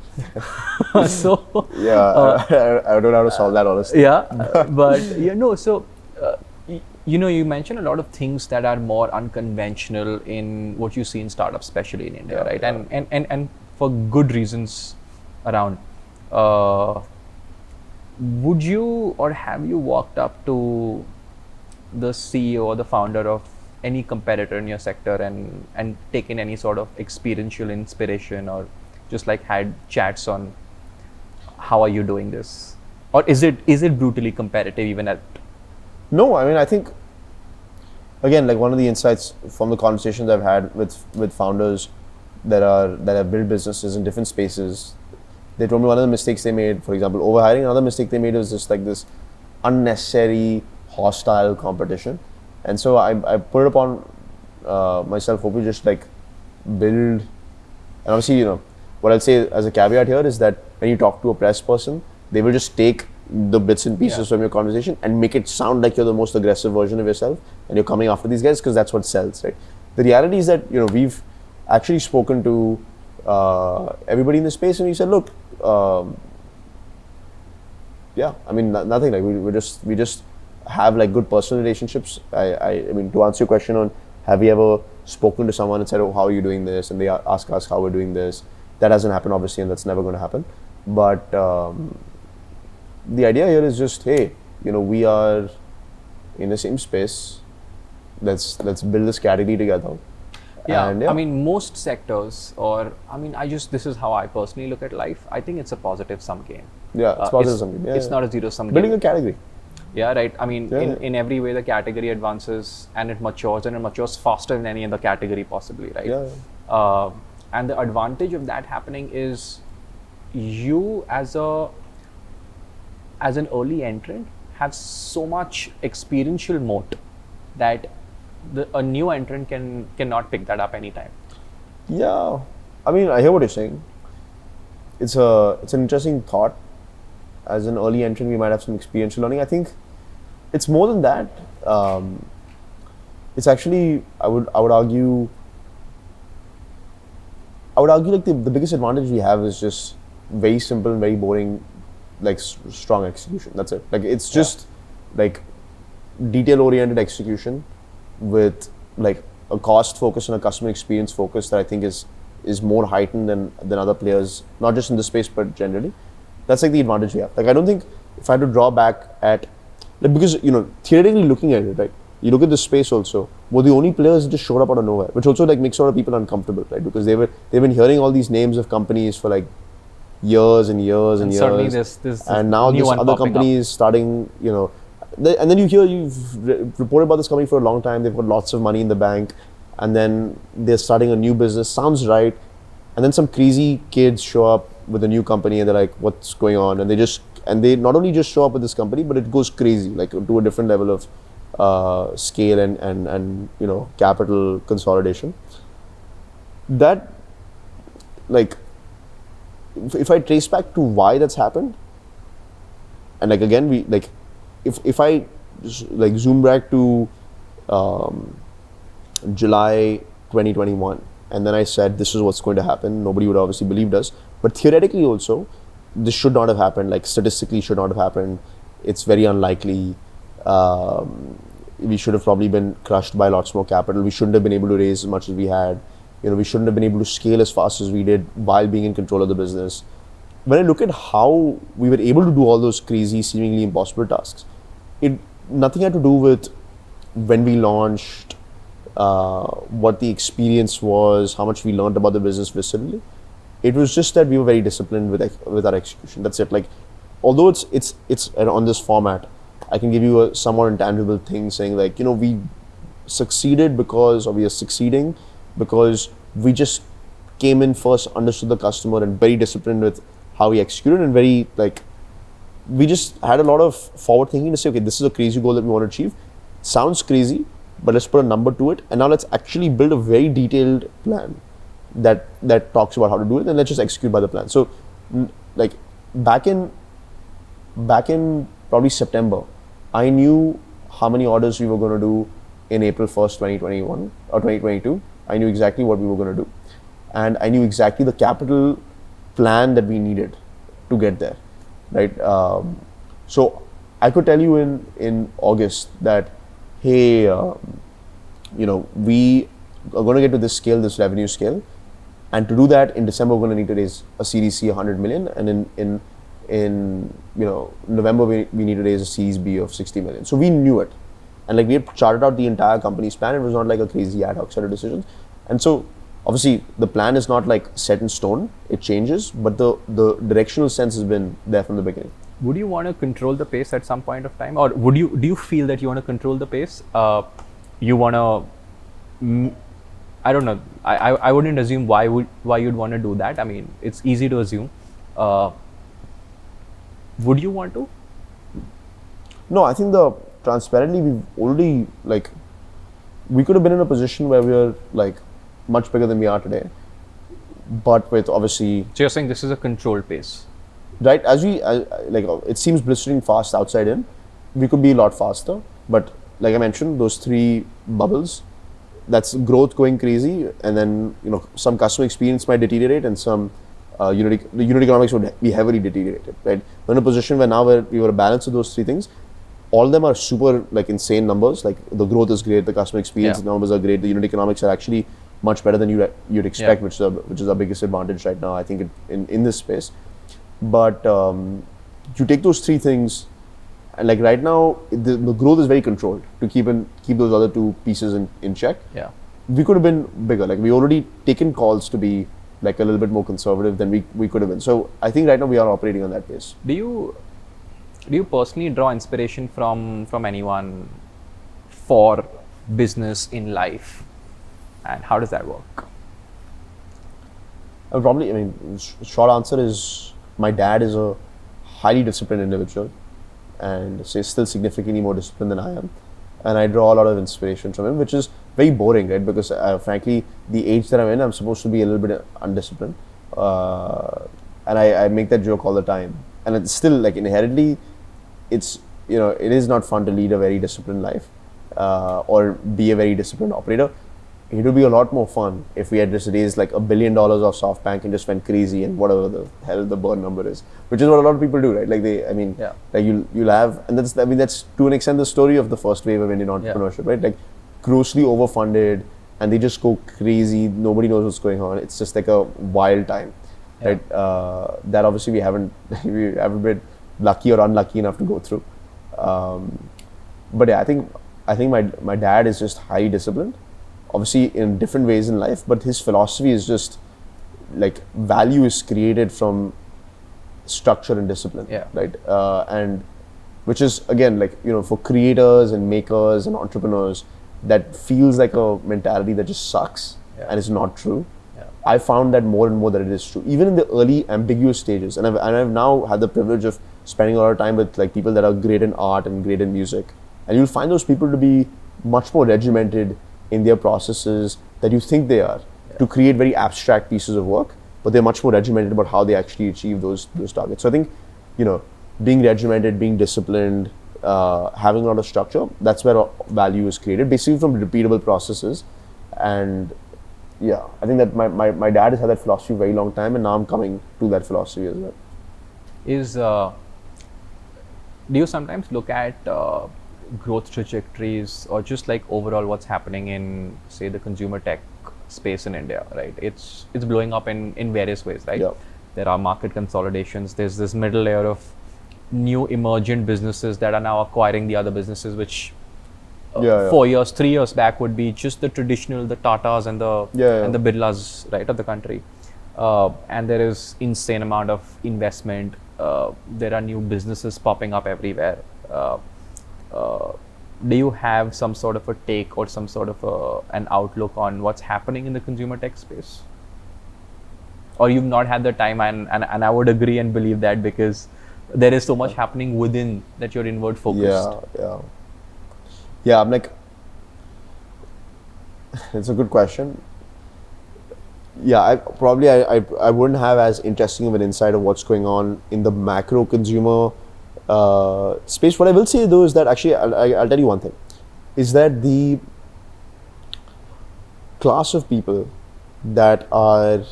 So I don't know how to solve that honestly. You mentioned a lot of things that are more unconventional in what you see in startups, especially in India, right? And for good reasons around. Would you or have you walked up to the CEO or the founder of any competitor in your sector and taken any sort of experiential inspiration, or just had chats on how are you doing this, or is it brutally competitive even at? No, I think again, one of the insights from the conversations I've had with founders that have built businesses in different spaces, they told me one of the mistakes they made, for example, overhiring. Another mistake they made was just this unnecessary hostile competition. And so I put it upon myself, hope you just build. And obviously, what I'll say as a caveat here is that when you talk to a press person, they will just take the bits and pieces from your conversation and make it sound like you're the most aggressive version of yourself and you're coming after these guys because that's what sells, right? The reality is that we've actually spoken to everybody in the space and we said, look, nothing. We just have good personal relationships. I mean, to answer your question on have we ever spoken to someone and said, oh, how are you doing this? And they ask us how we're doing this. That hasn't happened, obviously, and that's never going to happen. But the idea here is just, hey, we are in the same space. Let's build this category together. And, I mean, most sectors, this is how I personally look at life. I think it's a positive sum game. Yeah, it's positive sum game. It's not a zero sum game. Building a category. Yeah, right. I mean, in every way, the category advances and it matures faster than any other category possibly, right? Yeah. And the advantage of that happening is you as an early entrant have so much experiential moat that a new entrant cannot pick that up anytime. Yeah, I mean, I hear what you're saying. It's an interesting thought. As an early entrant, we might have some experiential learning. I think it's more than that. It's actually, I would argue the biggest advantage we have is just very simple and very boring, strong execution. That's it. It's just detail-oriented execution with a cost focus and a customer experience focus that I think is more heightened than other players, not just in this space but generally. That's the advantage we have. I don't think if I had to draw back at, because theoretically looking at it, right, you look at this space also, were the only players that just showed up out of nowhere, which also like makes a lot of people uncomfortable, right? Because they've been hearing all these names of companies for like years and years and years. Suddenly this and now new this one other popping company up. is starting, and then you hear you've reported about this company for a long time. They've got lots of money in the bank, and then they're starting a new business. Sounds right, and then some crazy kids show up with a new company, and they're like, "What's going on?" And they not only just show up with this company, but it goes crazy, like to a different level of scale and capital consolidation. That, like, if I trace back to why that's happened, and like again we like, if I like zoom back to July 2021, and then I said this is what's going to happen, nobody would obviously believed us, but theoretically also this should not have happened, like statistically should not have happened. It's very unlikely. We should have probably been crushed by lots more capital. We shouldn't have been able to raise as much as we had. We shouldn't have been able to scale as fast as we did while being in control of the business. When I look at how we were able to do all those crazy, seemingly impossible tasks, nothing had to do with when we launched, what the experience was, how much we learned about the business viscerally. It was just that we were very disciplined with our execution. That's it. Like, although it's on this format, I can give you a somewhat intangible thing saying like, we succeeded because, or we are succeeding because we just came in first, understood the customer, and very disciplined with how we executed, and very like, we just had a lot of forward thinking to say, okay, this is a crazy goal that we want to achieve. Sounds crazy, but let's put a number to it, and now let's actually build a very detailed plan that talks about how to do it, and let's just execute by the plan. So, like back in probably September, I knew how many orders we were going to do in April 1st, 2021 or 2022. I knew exactly what we were going to do, and I knew exactly the capital plan that we needed to get there, right? So I could tell you in August that, hey, we are going to get to this scale, this revenue scale, and to do that in December we're going to need to raise a Series C 100 million, and in November we need to raise a Series B of 60 million. So we knew it, and like we had charted out the entire company's plan. It was not like a crazy ad hoc set of decisions, and so obviously the plan is not like set in stone. It changes, but the directional sense has been there from the beginning. Would you want to control the pace at some point of time, or do you feel that you want to control the pace? You want to, I don't know. I wouldn't assume why you'd want to do that. I mean, it's easy to assume. Would you want to? No, I think transparently we've already we could have been in a position where we are like much bigger than we are today, but with obviously. So you're saying this is a controlled pace, right? It seems blistering fast outside in. We could be a lot faster, but like I mentioned, those three bubbles. That's growth going crazy, and then some customer experience might deteriorate, and some the unit economics would be heavily deteriorated. Right? We're in a position where now we were a balance of those three things. All of them are super insane numbers. Like the growth is great, the customer experience numbers are great, the unit economics are actually much better than you'd expect, which is our biggest advantage right now, I think, in this space. But you take those three things, and like right now the growth is very controlled to keep those other two pieces in check. Yeah, we could have been bigger. Like we already taken calls to be like a little bit more conservative than we could have been. So I think right now we are operating on that pace. Do you personally draw inspiration from anyone for business in life, and how does that work? Short answer is my dad is a highly disciplined individual, and still significantly more disciplined than I am, and I draw a lot of inspiration from him, which is very boring, right? Because frankly, the age that I'm in, I'm supposed to be a little bit undisciplined, and I make that joke all the time. And it's still inherently, it is not fun to lead a very disciplined life, or be a very disciplined operator. It would be a lot more fun if we had just raised $1 billion off SoftBank and just went crazy and whatever the hell the burn number is, which is what a lot of people do, right? You'll have, and that's to an extent the story of the first wave of Indian entrepreneurship, right? Like grossly overfunded, and they just go crazy. Nobody knows what's going on. It's just like a wild time, right? That obviously we haven't been lucky or unlucky enough to go through. But yeah, I think I think my dad is just highly disciplined, obviously in different ways in life, but his philosophy is just like value is created from structure and discipline, right? And which is again like, you know, for creators and makers and entrepreneurs, that feels like a mentality that just sucks and it's not true. I found that more and more that it is true, even in the early ambiguous stages. And I've now had the privilege of spending a lot of time with like people that are great in art and great in music, and you'll find those people to be much more regimented in their processes that you think they are, to create very abstract pieces of work, but they're much more regimented about how they actually achieve those targets. So I think, you know, being regimented, being disciplined, having a lot of structure, that's where value is created, basically from repeatable processes. And yeah, I think that my dad has had that philosophy for a very long time, and now I'm coming to that philosophy as well. Do you sometimes look at growth trajectories, or just like overall what's happening in, say, the consumer tech space in India, right? It's blowing up in various ways, right? There are market consolidations. There's this middle layer of new emergent businesses that are now acquiring the other businesses, which 4 years, 3 years back would be just the traditional, the Tatas and the Birlas, right, of the country. And there is insane amount of investment. There are new businesses popping up everywhere. Do you have some sort of a take or some sort of an outlook on what's happening in the consumer tech space? Or you've not had the time, and I would agree and believe that, because there is so much happening within that you're inward focused. Yeah, I'm like, it's a good question. Yeah, I wouldn't have as interesting of an insight of what's going on in the macro consumer space. What I will say though is that actually, I'll tell you one thing, is that the class of people that are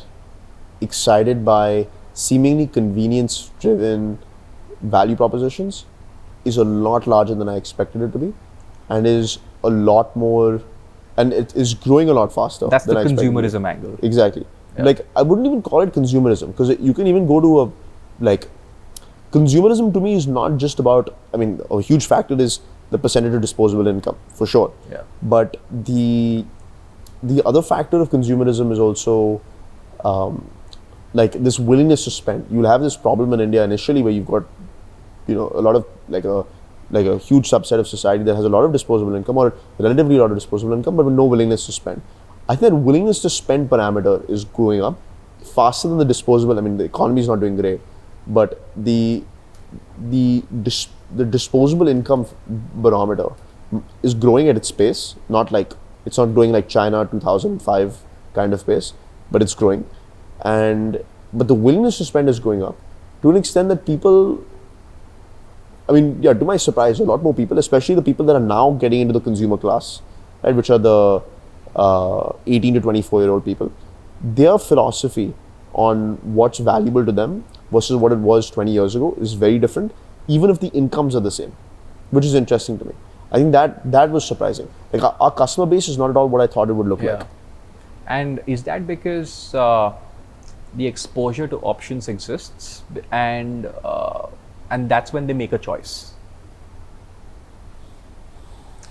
excited by seemingly convenience-driven value propositions is a lot larger than I expected it to be, and is a lot more, and it is growing a lot faster. That's the consumerism angle. Exactly. Like, I wouldn't even call it consumerism, because you can even go to consumerism to me is not just about, I mean, a huge factor is the percentage of disposable income, for sure. But the other factor of consumerism is also like this willingness to spend. You'll have this problem in India initially where you've got, you know, a lot of like a huge subset of society that has a lot of disposable income, or relatively a lot of disposable income, but with no willingness to spend. I think that willingness to spend parameter is growing up faster than the disposable. I mean, the economy is not doing great, but the disposable income barometer is growing at its pace. Not like, it's not growing like China 2005 kind of pace, but it's growing. But the willingness to spend is going up to an extent that people, I mean, yeah, to my surprise, a lot more people, especially the people that are now getting into the consumer class, right, which are the 18 to 24-year-old people, their philosophy on what's valuable to them versus what it was 20 years ago is very different, even if the incomes are the same, which is interesting to me. I think that was surprising. Like, our customer base is not at all what I thought it would look like. And is that because the exposure to options exists, and that's when they make a choice?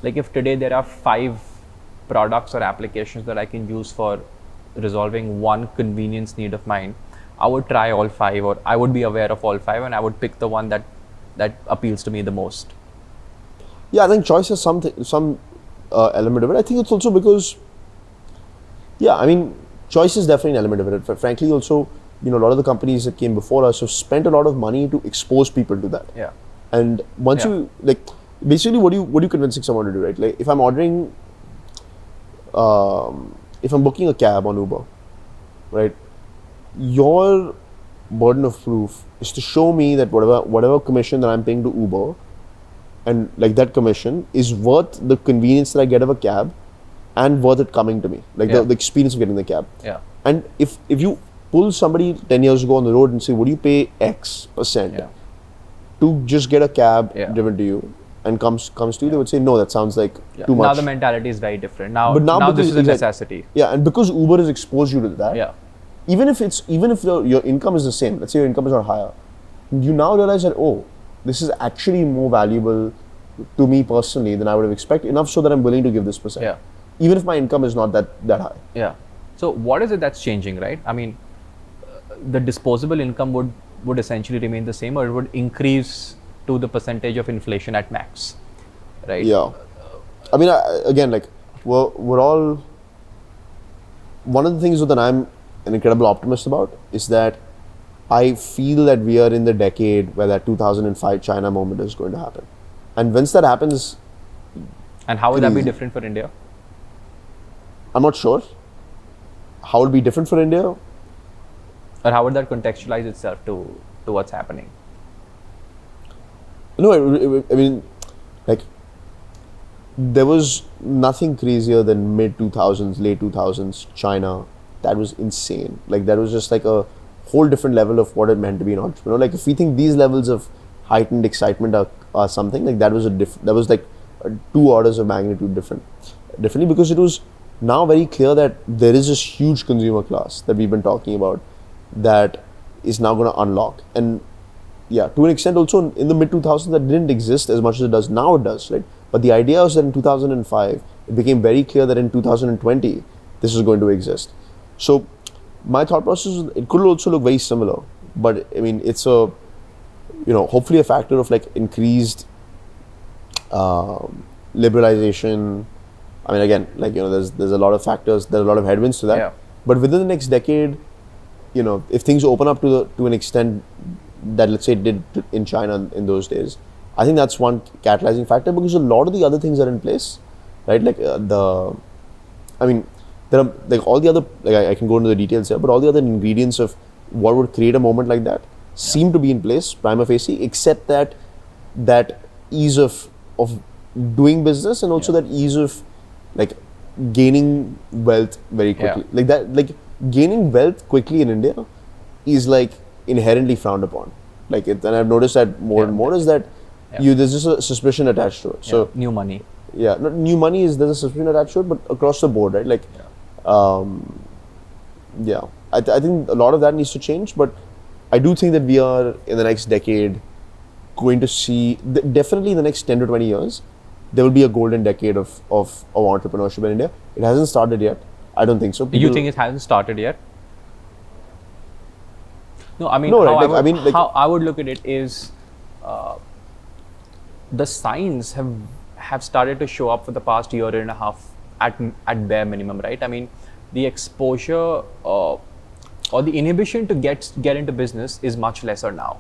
Like, if today there are 5 products or applications that I can use for resolving one convenience need of mine, I would try all 5, or I would be aware of all 5, and I would pick the one that appeals to me the most. Yeah, I think choice has some element of it. I think it's also because, I mean, choice is definitely an element of it. But frankly, also, you know, a lot of the companies that came before us have spent a lot of money to expose people to that. And once you, like, basically what are you convincing someone to do, right? Like, if I'm ordering, if I'm booking a cab on Uber, right, your burden of proof is to show me that whatever commission that I'm paying to Uber, and like that commission is worth the convenience that I get of a cab, and worth it coming to me, like the experience of getting the cab. And if you pull somebody 10 years ago on the road and say, would you pay X% to just get a cab driven to you, and comes to you, they would say, no, that sounds like too much. Now the mentality is very different. Now this is a necessity. And because Uber has exposed you to that, even if your income is the same, let's say your income is not higher, you now realize that, oh, this is actually more valuable to me personally than I would have expected, enough so that I'm willing to give this percent. Yeah. Even if my income is not that high. Yeah. So what is it that's changing, right? I mean, the disposable income would essentially remain the same, or it would increase to the percentage of inflation at max, right? Yeah. I mean, again, like we're all. One of the things that I'm an incredible optimist about is that I feel that we are in the decade where that 2005 China moment is going to happen, and once that happens. And how would that be different for India? I'm not sure. How would it be different for India? Or how would that contextualize itself to what's happening? No, I mean, like, there was nothing crazier than mid 2000s, late 2000s China. That was insane. Like, that was just like a whole different level of what it meant to be an entrepreneur. Like, if we think these levels of heightened excitement are something, like that was like 2 orders of magnitude differently, because it was now very clear that there is this huge consumer class that we've been talking about that is now going to unlock. And yeah, to an extent also in the mid 2000s that didn't exist as much as it does now. It does, right? But the idea was that in 2005 it became very clear that in 2020 this is going to exist. So my thought process, it could also look very similar, but I mean, it's a, hopefully a factor of like increased liberalization. I mean, again, like, there's a lot of factors, there are a lot of headwinds to that. Yeah. But within the next decade, if things open up to an extent that, let's say, it did in China in those days, I think that's one catalyzing factor, because a lot of the other things are in place, right? Like there are like all the other, like I can go into the details here, but all the other ingredients of what would create a moment like that seem to be in place prima facie, except that ease of doing business, and also that ease of like gaining wealth very quickly. Like gaining wealth quickly in India is like inherently frowned upon. Like and I've noticed that more and more is that there's just a suspicion attached to it. So new money. Yeah, not new money there's a suspicion attached to it, but across the board, right? Like, I think a lot of that needs to change, but I do think that we are in the next decade going to see, definitely in the next 10 to 20 years, there will be a golden decade of entrepreneurship in India. It hasn't started yet. I don't think so. Do you think it hasn't started yet? No, I mean, how I would look at it is the signs have started to show up for the past year and a half at bare minimum, right? I mean, the exposure or the inhibition to get into business is much lesser now.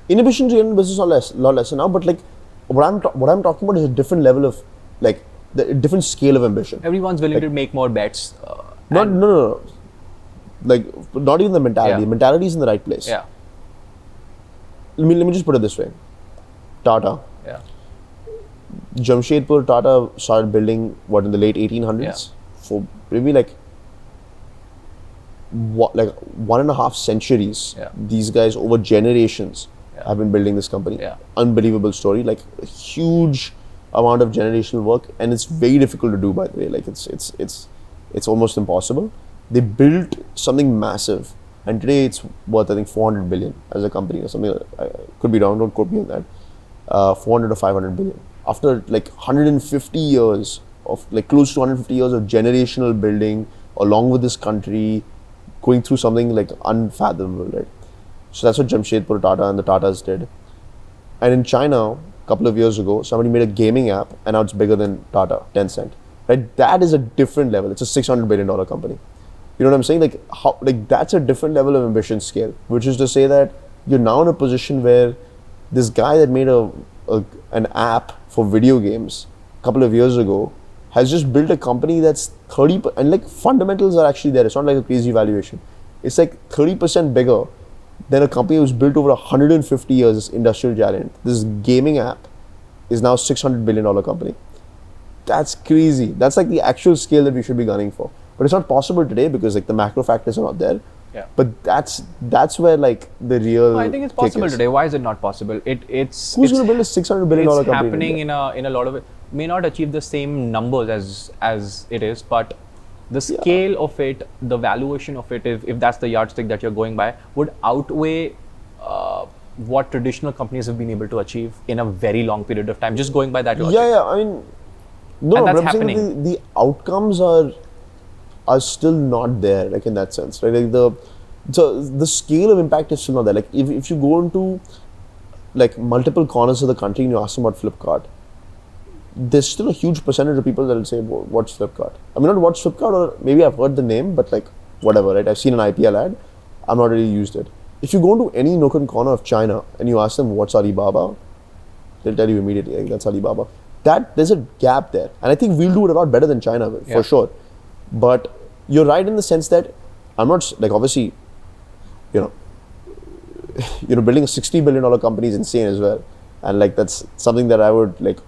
Inhibition to get into business is a lot lesser now, but like what I'm talking about is a different level of like the different scale of ambition. Everyone's willing to make more bets. No. Like not even the mentality. Yeah. The mentality is in the right place. Yeah. Let me just put it this way. Tata. Yeah. Jamshedpur, Tata started building in the late 1800s for maybe like 1.5 centuries. Yeah. These guys over generations have been building this company. Yeah. Unbelievable story, like a huge amount of generational work, and it's very difficult to do, by the way. Like it's almost impossible. They built something massive, and today it's worth I think 400 billion as a company or something. I could be wrong, don't quote me on that. 400 or 500 billion. After like 150 years of like close to 150 years of generational building, along with this country going through something like unfathomable, right? So that's what Jamshedpur Tata and the Tatas did. And in China, a couple of years ago, somebody made a gaming app, and now it's bigger than Tata, Tencent. Right? That is a different level. It's a $600 billion company. You know what I'm saying? Like that's a different level of ambition scale, which is to say that you're now in a position where this guy that made an app for video games a couple of years ago has just built a company that's 30%, and like fundamentals are actually there. It's not like a crazy valuation. It's like 30% bigger than a company that was built over 150 years, this industrial giant. This gaming app is now a $600 billion company. That's crazy. That's like the actual scale that we should be gunning for. But it's not possible today because like the macro factors are not there. Yeah. But that's where like the real. I think it's possible today. Why is it not possible? It's who's going to build a $600 billion company? It's happening in a lot of it. May not achieve the same numbers as it is, but the scale of it, the valuation of it, if that's the yardstick that you're going by, would outweigh what traditional companies have been able to achieve in a very long period of time, just going by that logic. Yeah, I mean, no, And that's but I'm saying that happening. the outcomes are still not there, like in that sense, right? Like the scale of impact is still not there. Like if you go into like multiple corners of the country and you ask them about Flipkart, there's still a huge percentage of people that will say, what's Flipkart? I mean, not what's Flipkart, or maybe I've heard the name, but like whatever, right? I've seen an IPL ad, I've not really used it. If you go into any nook and corner of China and you ask them what's Alibaba, they'll tell you immediately, like, that's Alibaba. There's a gap there. And I think we'll do it a lot better than China, for sure. But you're right in the sense that I'm not, like, obviously, building a $60 billion company is insane as well. And like, that's something that I would like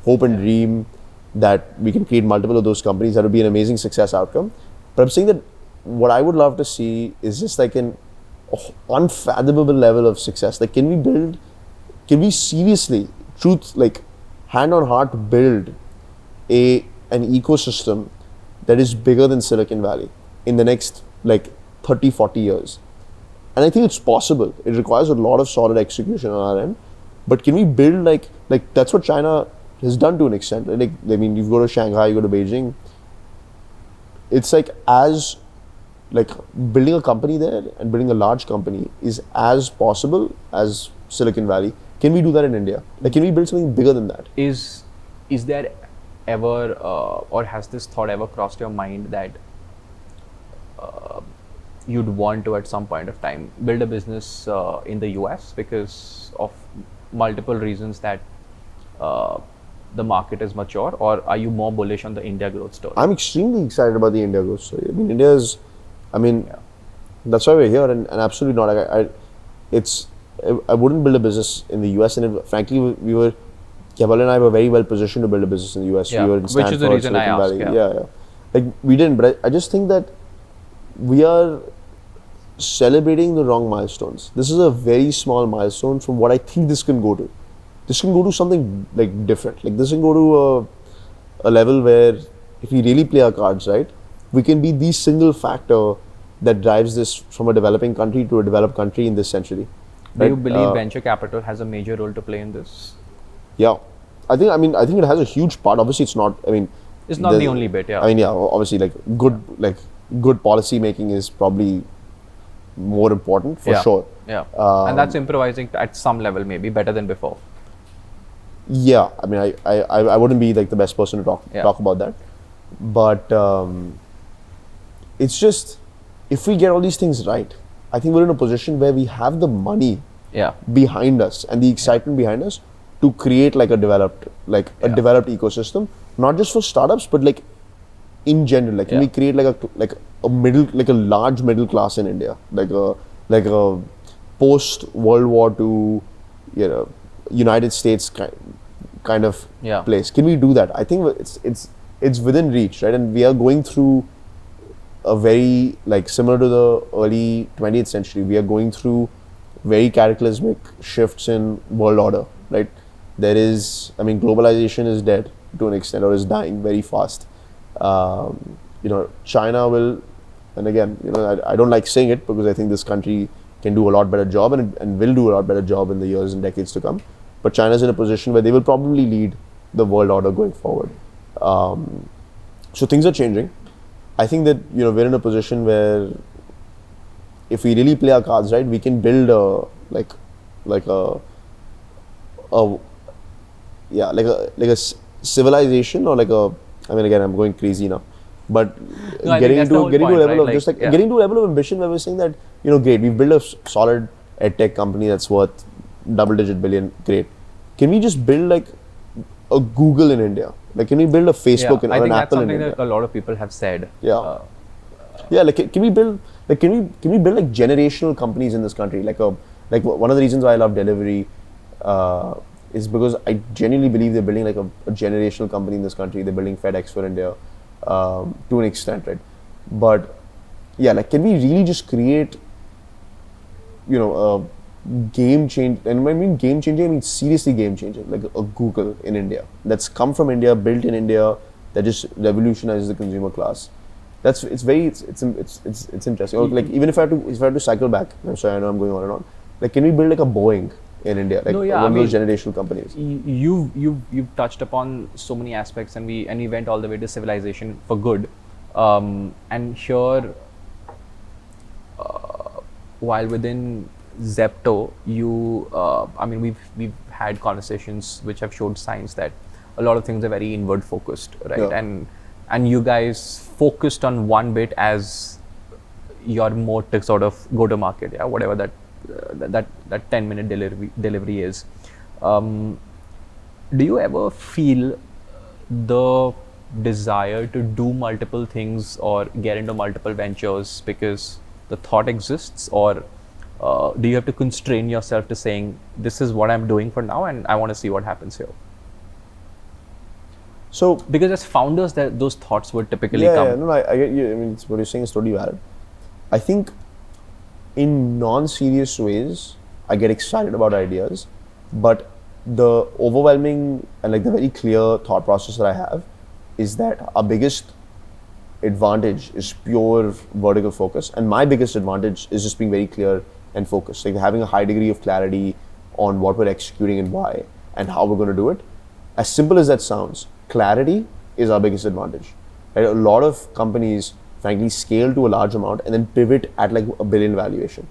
hope and dream that we can create multiple of those companies. That would be an amazing success outcome. But I'm saying that what I would love to see is just like an unfathomable level of success. Like, can we seriously, like hand on heart, build an ecosystem that is bigger than Silicon Valley in the next like 30, 40 years? And I think it's possible. It requires a lot of solid execution on our end. But can we build like that's what China has done to an extent. Like, I mean, you go to Shanghai, you go to Beijing. It's like building a company there and building a large company is as possible as Silicon Valley. Can we do that in India? Like, can we build something bigger than that? Is there ever or has this thought ever crossed your mind that you'd want to at some point of time build a business in the US because of multiple reasons that the market is mature, or are you more bullish on the India growth story? I'm extremely excited about the India growth story. I mean, that's why we're here, and absolutely not. I wouldn't build a business in the US, and frankly, Keval and I were very well positioned to build a business in the US. Yeah. We were in Stanford, which is the reason Silicon I asked. Valley. Yeah. Like, we didn't, but I just think that we are celebrating the wrong milestones. This is a very small milestone from what I think this can go to. This can go to something like different. Like, this can go to a level where if we really play our cards right, we can be the single factor that drives this from a developing country to a developed country in this century. Do you believe venture capital has a major role to play in this? Yeah, I think it has a huge part. Obviously, it's not. I mean, it's not the only bit. Yeah. I mean, yeah. Obviously, good policy making is probably more important for sure. Yeah. And that's improvising at some level, maybe better than before. Yeah, I mean, I wouldn't be like the best person to talk about that, but it's just, if we get all these things right, I think we're in a position where we have the money behind us and the excitement behind us to create like a developed ecosystem, not just for startups, but like in general. Like, can we create like a large middle class in India, like a post World War II, United States kind of place? Can we do that? I think it's within reach, right? And we are going through a very, like, similar to the early 20th century, we are going through very cataclysmic shifts in world order, right? There is, I mean, globalization is dead to an extent, or is dying very fast. China will, and again, I don't like saying it because I think this country can do a lot better job and will do a lot better job in the years and decades to come. But China's in a position where they will probably lead the world order going forward. So things are changing. I think that we're in a position where if we really play our cards right, we can build a civilization, or I mean, again, I'm going crazy now, but getting to a level of getting to a level of ambition where we're saying that great, we've built a solid edtech company that's worth double-digit billion. Great. Can we just build like a Google in India? Like, can we build a Facebook and an Apple in India? I think that's something that a lot of people have said. Like, can we build like generational companies in this country? Like one of the reasons why I love delivery is because I genuinely believe they're building like a generational company in this country. They're building FedEx for India to an extent, right? But yeah, like, can we really just create a game change? And when I mean game changing, I mean seriously game changing, like a Google in India that's come from India, built in India, that just revolutionizes the consumer class. It's interesting. Or like, even if I had to cycle back, I'm sorry, I know I'm going on and on, like, can we build like a Boeing in India, like No, yeah, one I of those mean, generational companies? You've touched upon so many aspects, and we went all the way to civilization for good. And here, while within Zepto, I mean, we've had conversations which have showed signs that a lot of things are very inward focused, right? Yeah. And you guys focused on one bit as your mode to sort of go to market, yeah, whatever that 10-minute delivery is. Do you ever feel the desire to do multiple things or get into multiple ventures because the thought exists, or do you have to constrain yourself to saying this is what I'm doing for now and I want to see what happens here? So because as founders, those thoughts would typically come. Yeah, no, I get you. I mean, what you're saying is totally valid. I think in non-serious ways, I get excited about ideas, but the overwhelming and like the very clear thought process that I have is that our biggest advantage is pure vertical focus, and my biggest advantage is just being very clear and focused, like having a high degree of clarity on what we're executing and why and how we're going to do it. As simple as that sounds, clarity is our biggest advantage. Right? A lot of companies frankly scale to a large amount and then pivot at like $1 billion valuation.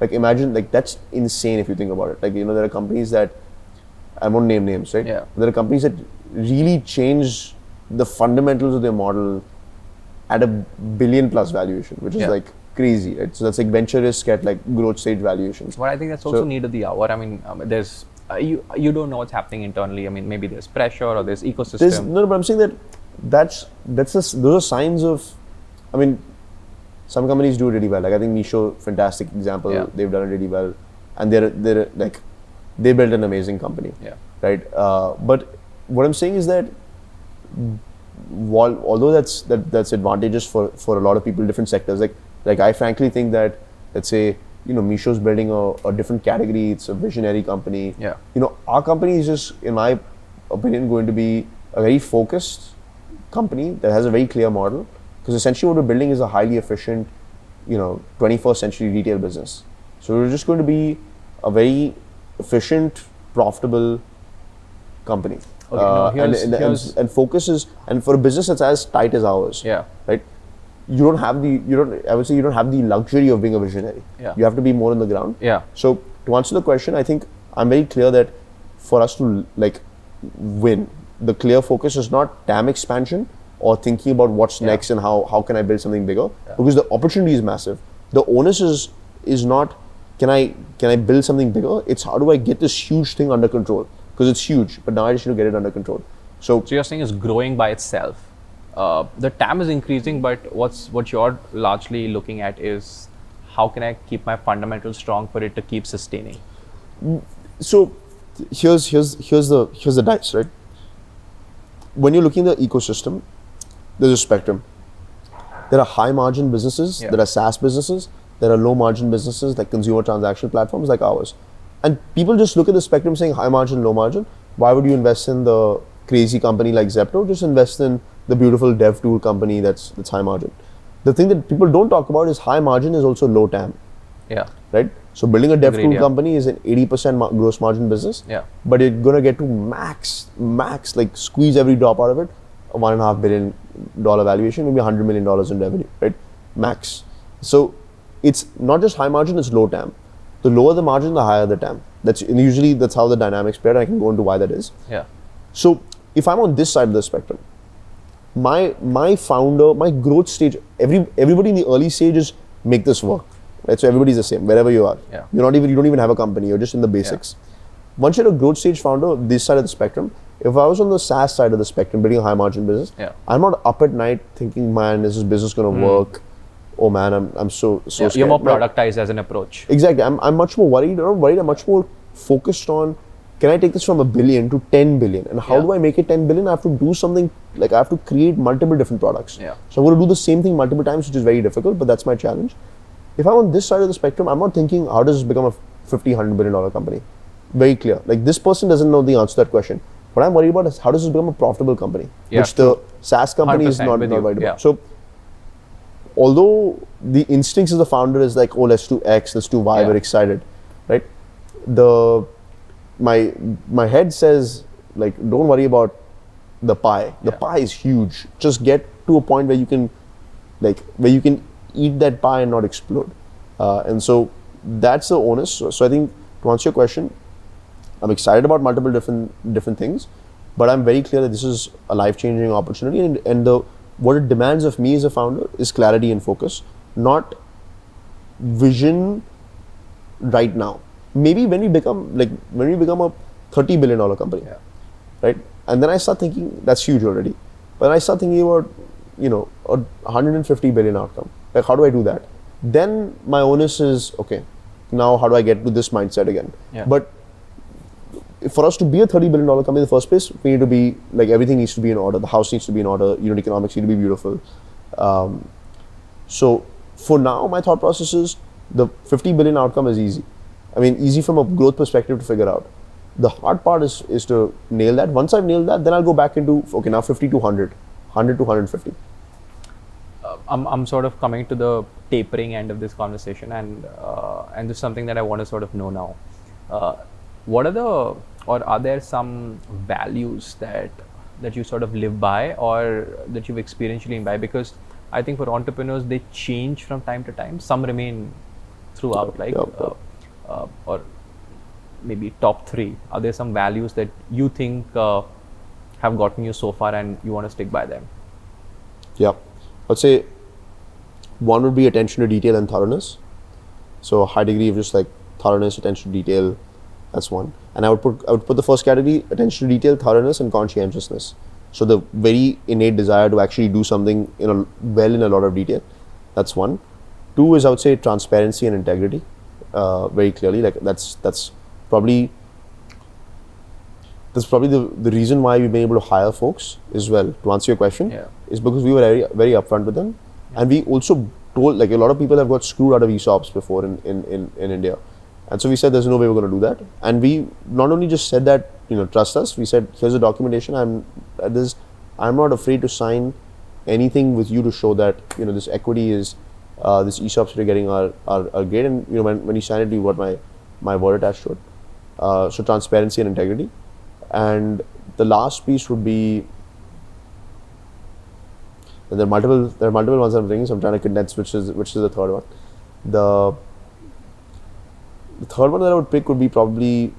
Like imagine, like that's insane if you think about it. Like, you know, there are companies that, I won't name names, right? Yeah. There are companies that really change the fundamentals of their model at $1 billion plus valuation, which is like crazy, right? So that's like venture risk at like growth stage valuations. But I think that's also need of the hour. I mean, there's you don't know what's happening internally. I mean, maybe there's pressure or there's ecosystem. No, but I'm saying those are signs of, I mean, some companies do it really well. Like I think Misho, fantastic example. Yeah. They've done it really well, and they're like, they built an amazing company. Yeah. Right. But what I'm saying is that although that's advantageous for a lot of people in different sectors, like I frankly think that, let's say, you know, Misho's building a different category. It's a visionary company. Yeah. You know, our company is just, in my opinion, going to be a very focused company that has a very clear model. Because essentially what we're building is a highly efficient, you know, 21st century retail business. So we're just going to be a very efficient, profitable company. Okay, And focus is, and for a business that's as tight as ours, right? I would say you don't have the luxury of being a visionary. Yeah. You have to be more on the ground. Yeah. So to answer the question, I think I'm very clear that for us to like win, the clear focus is not TAM expansion or thinking about what's next and how can I build something bigger, because the opportunity is massive. The onus is not can I build something bigger, it's how do I get this huge thing under control, because it's huge, but now I just need to get it under control. So you're saying it's growing by itself. The TAM is increasing, but what you're largely looking at is how can I keep my fundamentals strong for it to keep sustaining. So here's the dice, right? When you're looking at the ecosystem, there's a spectrum. There are high margin businesses, there are SaaS businesses, there are low margin businesses like consumer transaction platforms like ours. And people just look at the spectrum saying high margin, low margin. Why would you invest in the crazy company like Zepto? Just invest in the beautiful dev tool company that's high margin. The thing that people don't talk about is high margin is also low TAM. Yeah. Right? So building a dev tool company is an 80% gross margin business. Yeah. But you're gonna get to max, like squeeze every drop out of it, a $1.5 billion valuation, maybe $100 million in revenue, right? Max. So it's not just high margin, it's low TAM. The lower the margin, the higher the TAM. Usually that's how the dynamics play, and I can go into why that is. Yeah. So if I'm on this side of the spectrum, my founder, my growth stage, everybody in the early stages make this work. Right? So everybody's the same, wherever you are. Yeah. You don't even have a company, you're just in the basics. Yeah. Once you're a growth stage founder, this side of the spectrum, if I was on the SaaS side of the spectrum, building a high margin business, I'm not up at night thinking, man, is this business gonna work? Oh man, I'm so scared. You're more productized as an approach. Exactly. I'm much more worried. I'm much more focused on, can I take this from $1 billion to 10 billion? And how do I make it 10 billion? I have to do something, like I have to create multiple different products. Yeah. So I'm going to do the same thing multiple times, which is very difficult, but that's my challenge. If I'm on this side of the spectrum, I'm not thinking, how does this become a $50-100 billion company? Very clear. Like this person doesn't know the answer to that question. What I'm worried about is how does this become a profitable company? Yeah, which the SaaS company is not worried about. So although the instincts of the founder is like, oh, let's do X, let's do Y, we're excited. right? My head says like, don't worry about the pie. The pie is huge. Just get to a point where you can eat that pie and not explode. And so that's the onus. So I think to answer your question, I'm excited about multiple different things, but I'm very clear that this is a life-changing opportunity, and what it demands of me as a founder is clarity and focus, not vision right now. Maybe when we become a $30 billion company, right? And then I start thinking that's huge already. But then I start thinking about, a 150 billion outcome. Like, how do I do that? Then my onus is, okay, now how do I get to this mindset again? Yeah. But for us to be a $30 billion company in the first place, we need to be, like, everything needs to be in order. The house needs to be in order. Unit economics need to be beautiful. So for now, my thought process is the 50 billion outcome is easy. I mean, easy from a growth perspective to figure out. The hard part is to nail that. Once I've nailed that, then I'll go back into, okay, now 50 to 100, 100 to 150. I'm sort of coming to the tapering end of this conversation, and this is something that I want to sort of know now. Are there some values that you sort of live by, or that you've experientially imbibed? Because I think for entrepreneurs, they change from time to time. Some remain throughout, or maybe top 3. Are there some values that you think have gotten you so far and you want to stick by them? Yeah, I'd say one would be attention to detail and thoroughness. So a high degree of just like thoroughness, attention to detail. That's one. And I would put the first category, attention to detail, thoroughness, and conscientiousness. So the very innate desire to actually do something in a lot of detail. That's one. 2 is, I would say, transparency and integrity. Very clearly, like that's probably the reason why we've been able to hire folks as well. To answer your question, is because we were very, very upfront with them, and we also told, like, a lot of people have got screwed out of ESOPs before in India, and so we said there's no way we're going to do that. And we not only just said that, trust us. We said, here's the documentation. I'm not afraid to sign anything with you to show that this equity is this ESOPs you're getting are great. And when you sign it, you got my word attached to it. So transparency and integrity. And the last piece would be, and there are multiple ones I'm bringing, so I'm trying to condense which is the third one. The third one that I would pick would be probably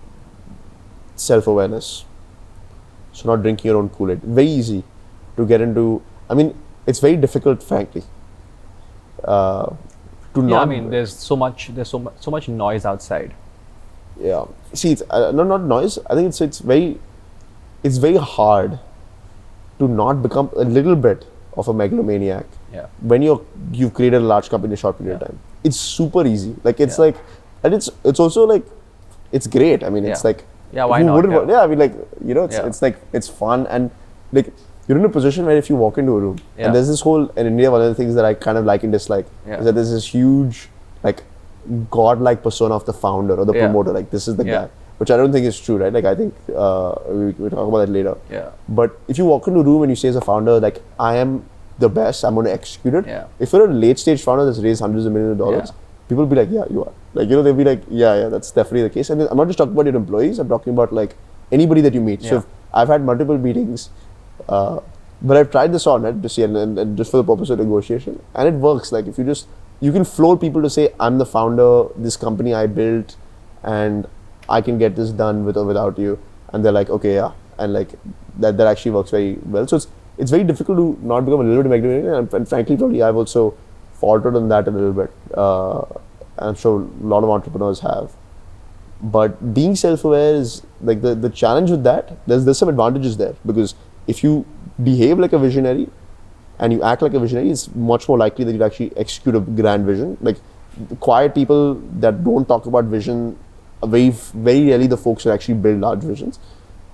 self-awareness. So not drinking your own Kool-Aid. Very easy to get into. I mean, it's very difficult, frankly. There's so much noise outside. Yeah. See, it's not noise. I think it's very hard to not become a little bit of a megalomaniac. Yeah. When you've created a large company in a short period of time. It's super easy. Like, it's like, and it's also like, it's great. I mean, it's like, why not? I mean, like, it's like, it's fun, and like, you're in a position where if you walk into a room, and there's this whole, in India, one of the things that I kind of like and dislike is that there's this huge, like, godlike persona of the founder or the promoter, like, this is the guy, which I don't think is true, right? Like, I think we'll talk about that later. Yeah. But if you walk into a room and you say as a founder, like, I am the best, I'm going to execute it. Yeah. If you're a late stage founder that's raised hundreds of millions of dollars, people will be like, yeah, you are. Like, they'll be like, yeah, that's definitely the case. And I'm not just talking about your employees, I'm talking about like anybody that you meet. So I've had multiple meetings, but I've tried this on it to see, and just for the purpose of negotiation, and it works. Like, if you can floor people to say, I'm the founder, this company I built, and I can get this done with or without you. And they're like, okay, yeah. And like, that actually works very well. So it's very difficult to not become a little bit megalomaniac, and frankly, probably I've also faltered on that a little bit. I'm sure a lot of entrepreneurs have. But being self-aware is like the challenge with that. There's some advantages there, because if you behave like a visionary and you act like a visionary, it's much more likely that you'll actually execute a grand vision. Like, quiet people that don't talk about vision, very, very rarely the folks who actually build large visions.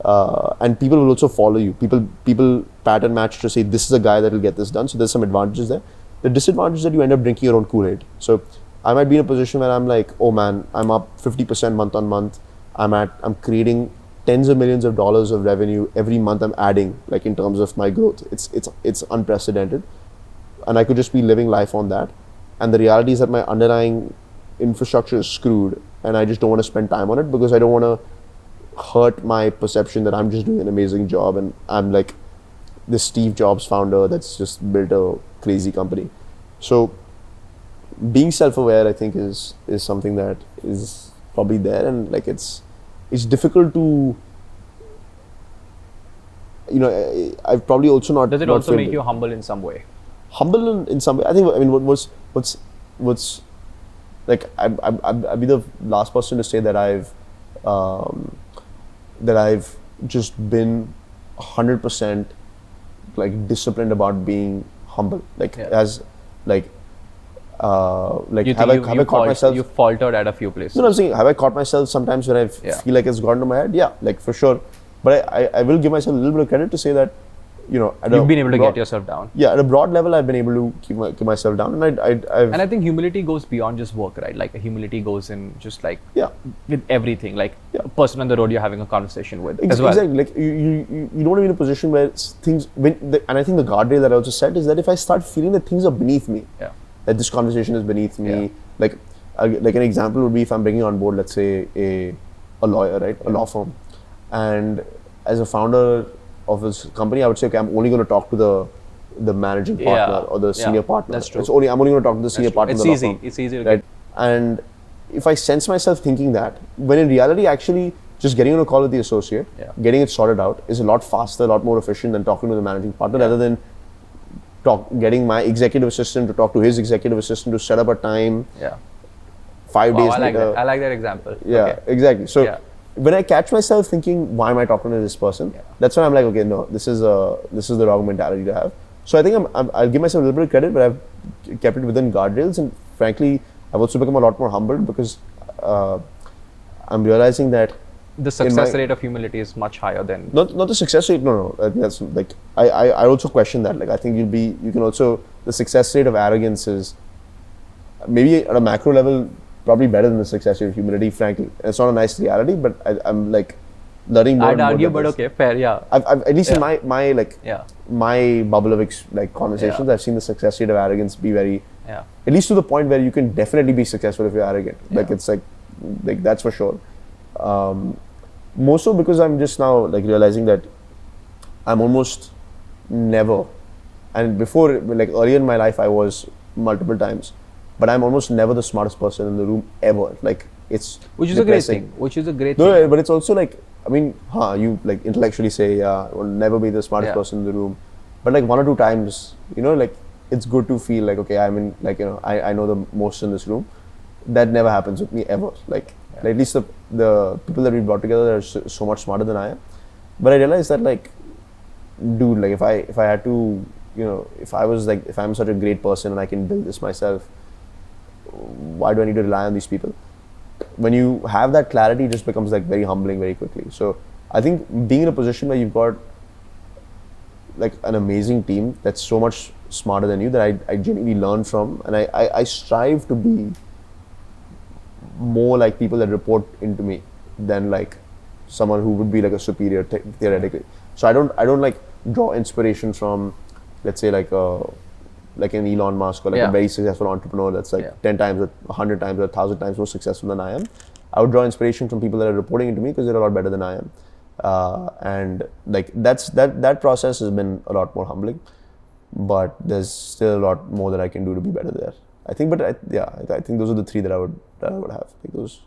And people will also follow you. People pattern match to say, this is a guy that will get this done. So there's some advantages there. The disadvantage is that you end up drinking your own Kool-Aid. So I might be in a position where I'm like, oh man, I'm up 50% month on month. I'm creating tens of millions of dollars of revenue every month. I'm adding, like, in terms of my growth. It's unprecedented, and I could just be living life on that. And the reality is that my underlying infrastructure is screwed, and I just don't want to spend time on it because I don't want to hurt my perception that I'm just doing an amazing job and I'm like this Steve Jobs founder that's just built a crazy company. So being self-aware, I think, is something that is probably there, and like it's difficult to, you know, I've probably also not. Does it not also felt make it. you humble in some way? Humble in some way? I think. I mean, what's like I'd be the last person to say that I've just been 100% like disciplined about being humble. Like as like. You have I caught myself? You faltered at a few places. No, I'm saying, have I caught myself sometimes when I feel like it's gone to my head? Yeah, like for sure. But I will give myself a little bit of credit to say that, you know, you've been able to get yourself down. Yeah, at a broad level, I've been able to keep myself down, and And I think humility goes beyond just work, right? Like humility goes in just like with everything, like a person on the road you're having a conversation with as well. Exactly. Like you don't want to be in a position where things. And I think the guardrail that I also set is that if I start feeling that things are beneath me. That this conversation is beneath me. Like an example would be if I'm bringing on board, let's say, a lawyer, right? A law firm. And as a founder of this company, I would say, okay, I'm only going to talk to the managing partner or the senior partner. That's true. I'm only going to talk to the senior partner. It's easy. It's easy to get. And if I sense myself thinking that, when in reality, actually, just getting on a call with the associate, getting it sorted out is a lot faster, a lot more efficient than talking to the managing partner rather than getting my executive assistant to talk to his executive assistant to set up a time. 5 days later. I like that example. Yeah, exactly. So when I catch myself thinking, why am I talking to this person? That's when I'm like, okay, no, this is the wrong mentality to have. So I think I'll give myself a little bit of credit, but I've kept it within guardrails, and frankly, I've also become a lot more humbled because I'm realizing that the success rate of humility is much higher than not the success rate. No. I think that's like I also question that. Like I think you can also, the success rate of arrogance is maybe at a macro level probably better than the success rate of humility. Frankly, and it's not a nice reality, but I'm like learning more. I'd argue, but okay, fair, yeah. I've at least in my bubble of conversations, I've seen the success rate of arrogance be very at least to the point where you can definitely be successful if you're arrogant. Like it's like that's for sure. More so because I'm just now like realizing that I'm almost never, and before, like earlier in my life I was multiple times, but I'm almost never the smartest person in the room ever. Like it's which is depressing. a great thing. But it's also like, I mean, you like intellectually say, I will never be the smartest person in the room, but like 1 or 2 times, you know, like it's good to feel like, okay, I'm in, like, you know, I know the most in this room. That never happens with me ever. Like at least the people that we brought together are so much smarter than I am. But I realized that, like, dude, like if I had to, you know, if I'm such a great person and I can build this myself, why do I need to rely on these people? When you have that clarity, it just becomes like very humbling very quickly. So I think being in a position where you've got like an amazing team that's so much smarter than you, that I genuinely learn from, and I strive to be more like people that report into me than like someone who would be like a superior theoretically. So I don't like draw inspiration from, let's say, like an Elon Musk or like a very successful entrepreneur that's like 10 times or 100 times or 1,000 times more successful than I am. I would draw inspiration from people that are reporting into me because they're a lot better than I am. And like that process has been a lot more humbling, but there's still a lot more that I can do to be better there, I think. But I think those are the 3 that I would have. I think those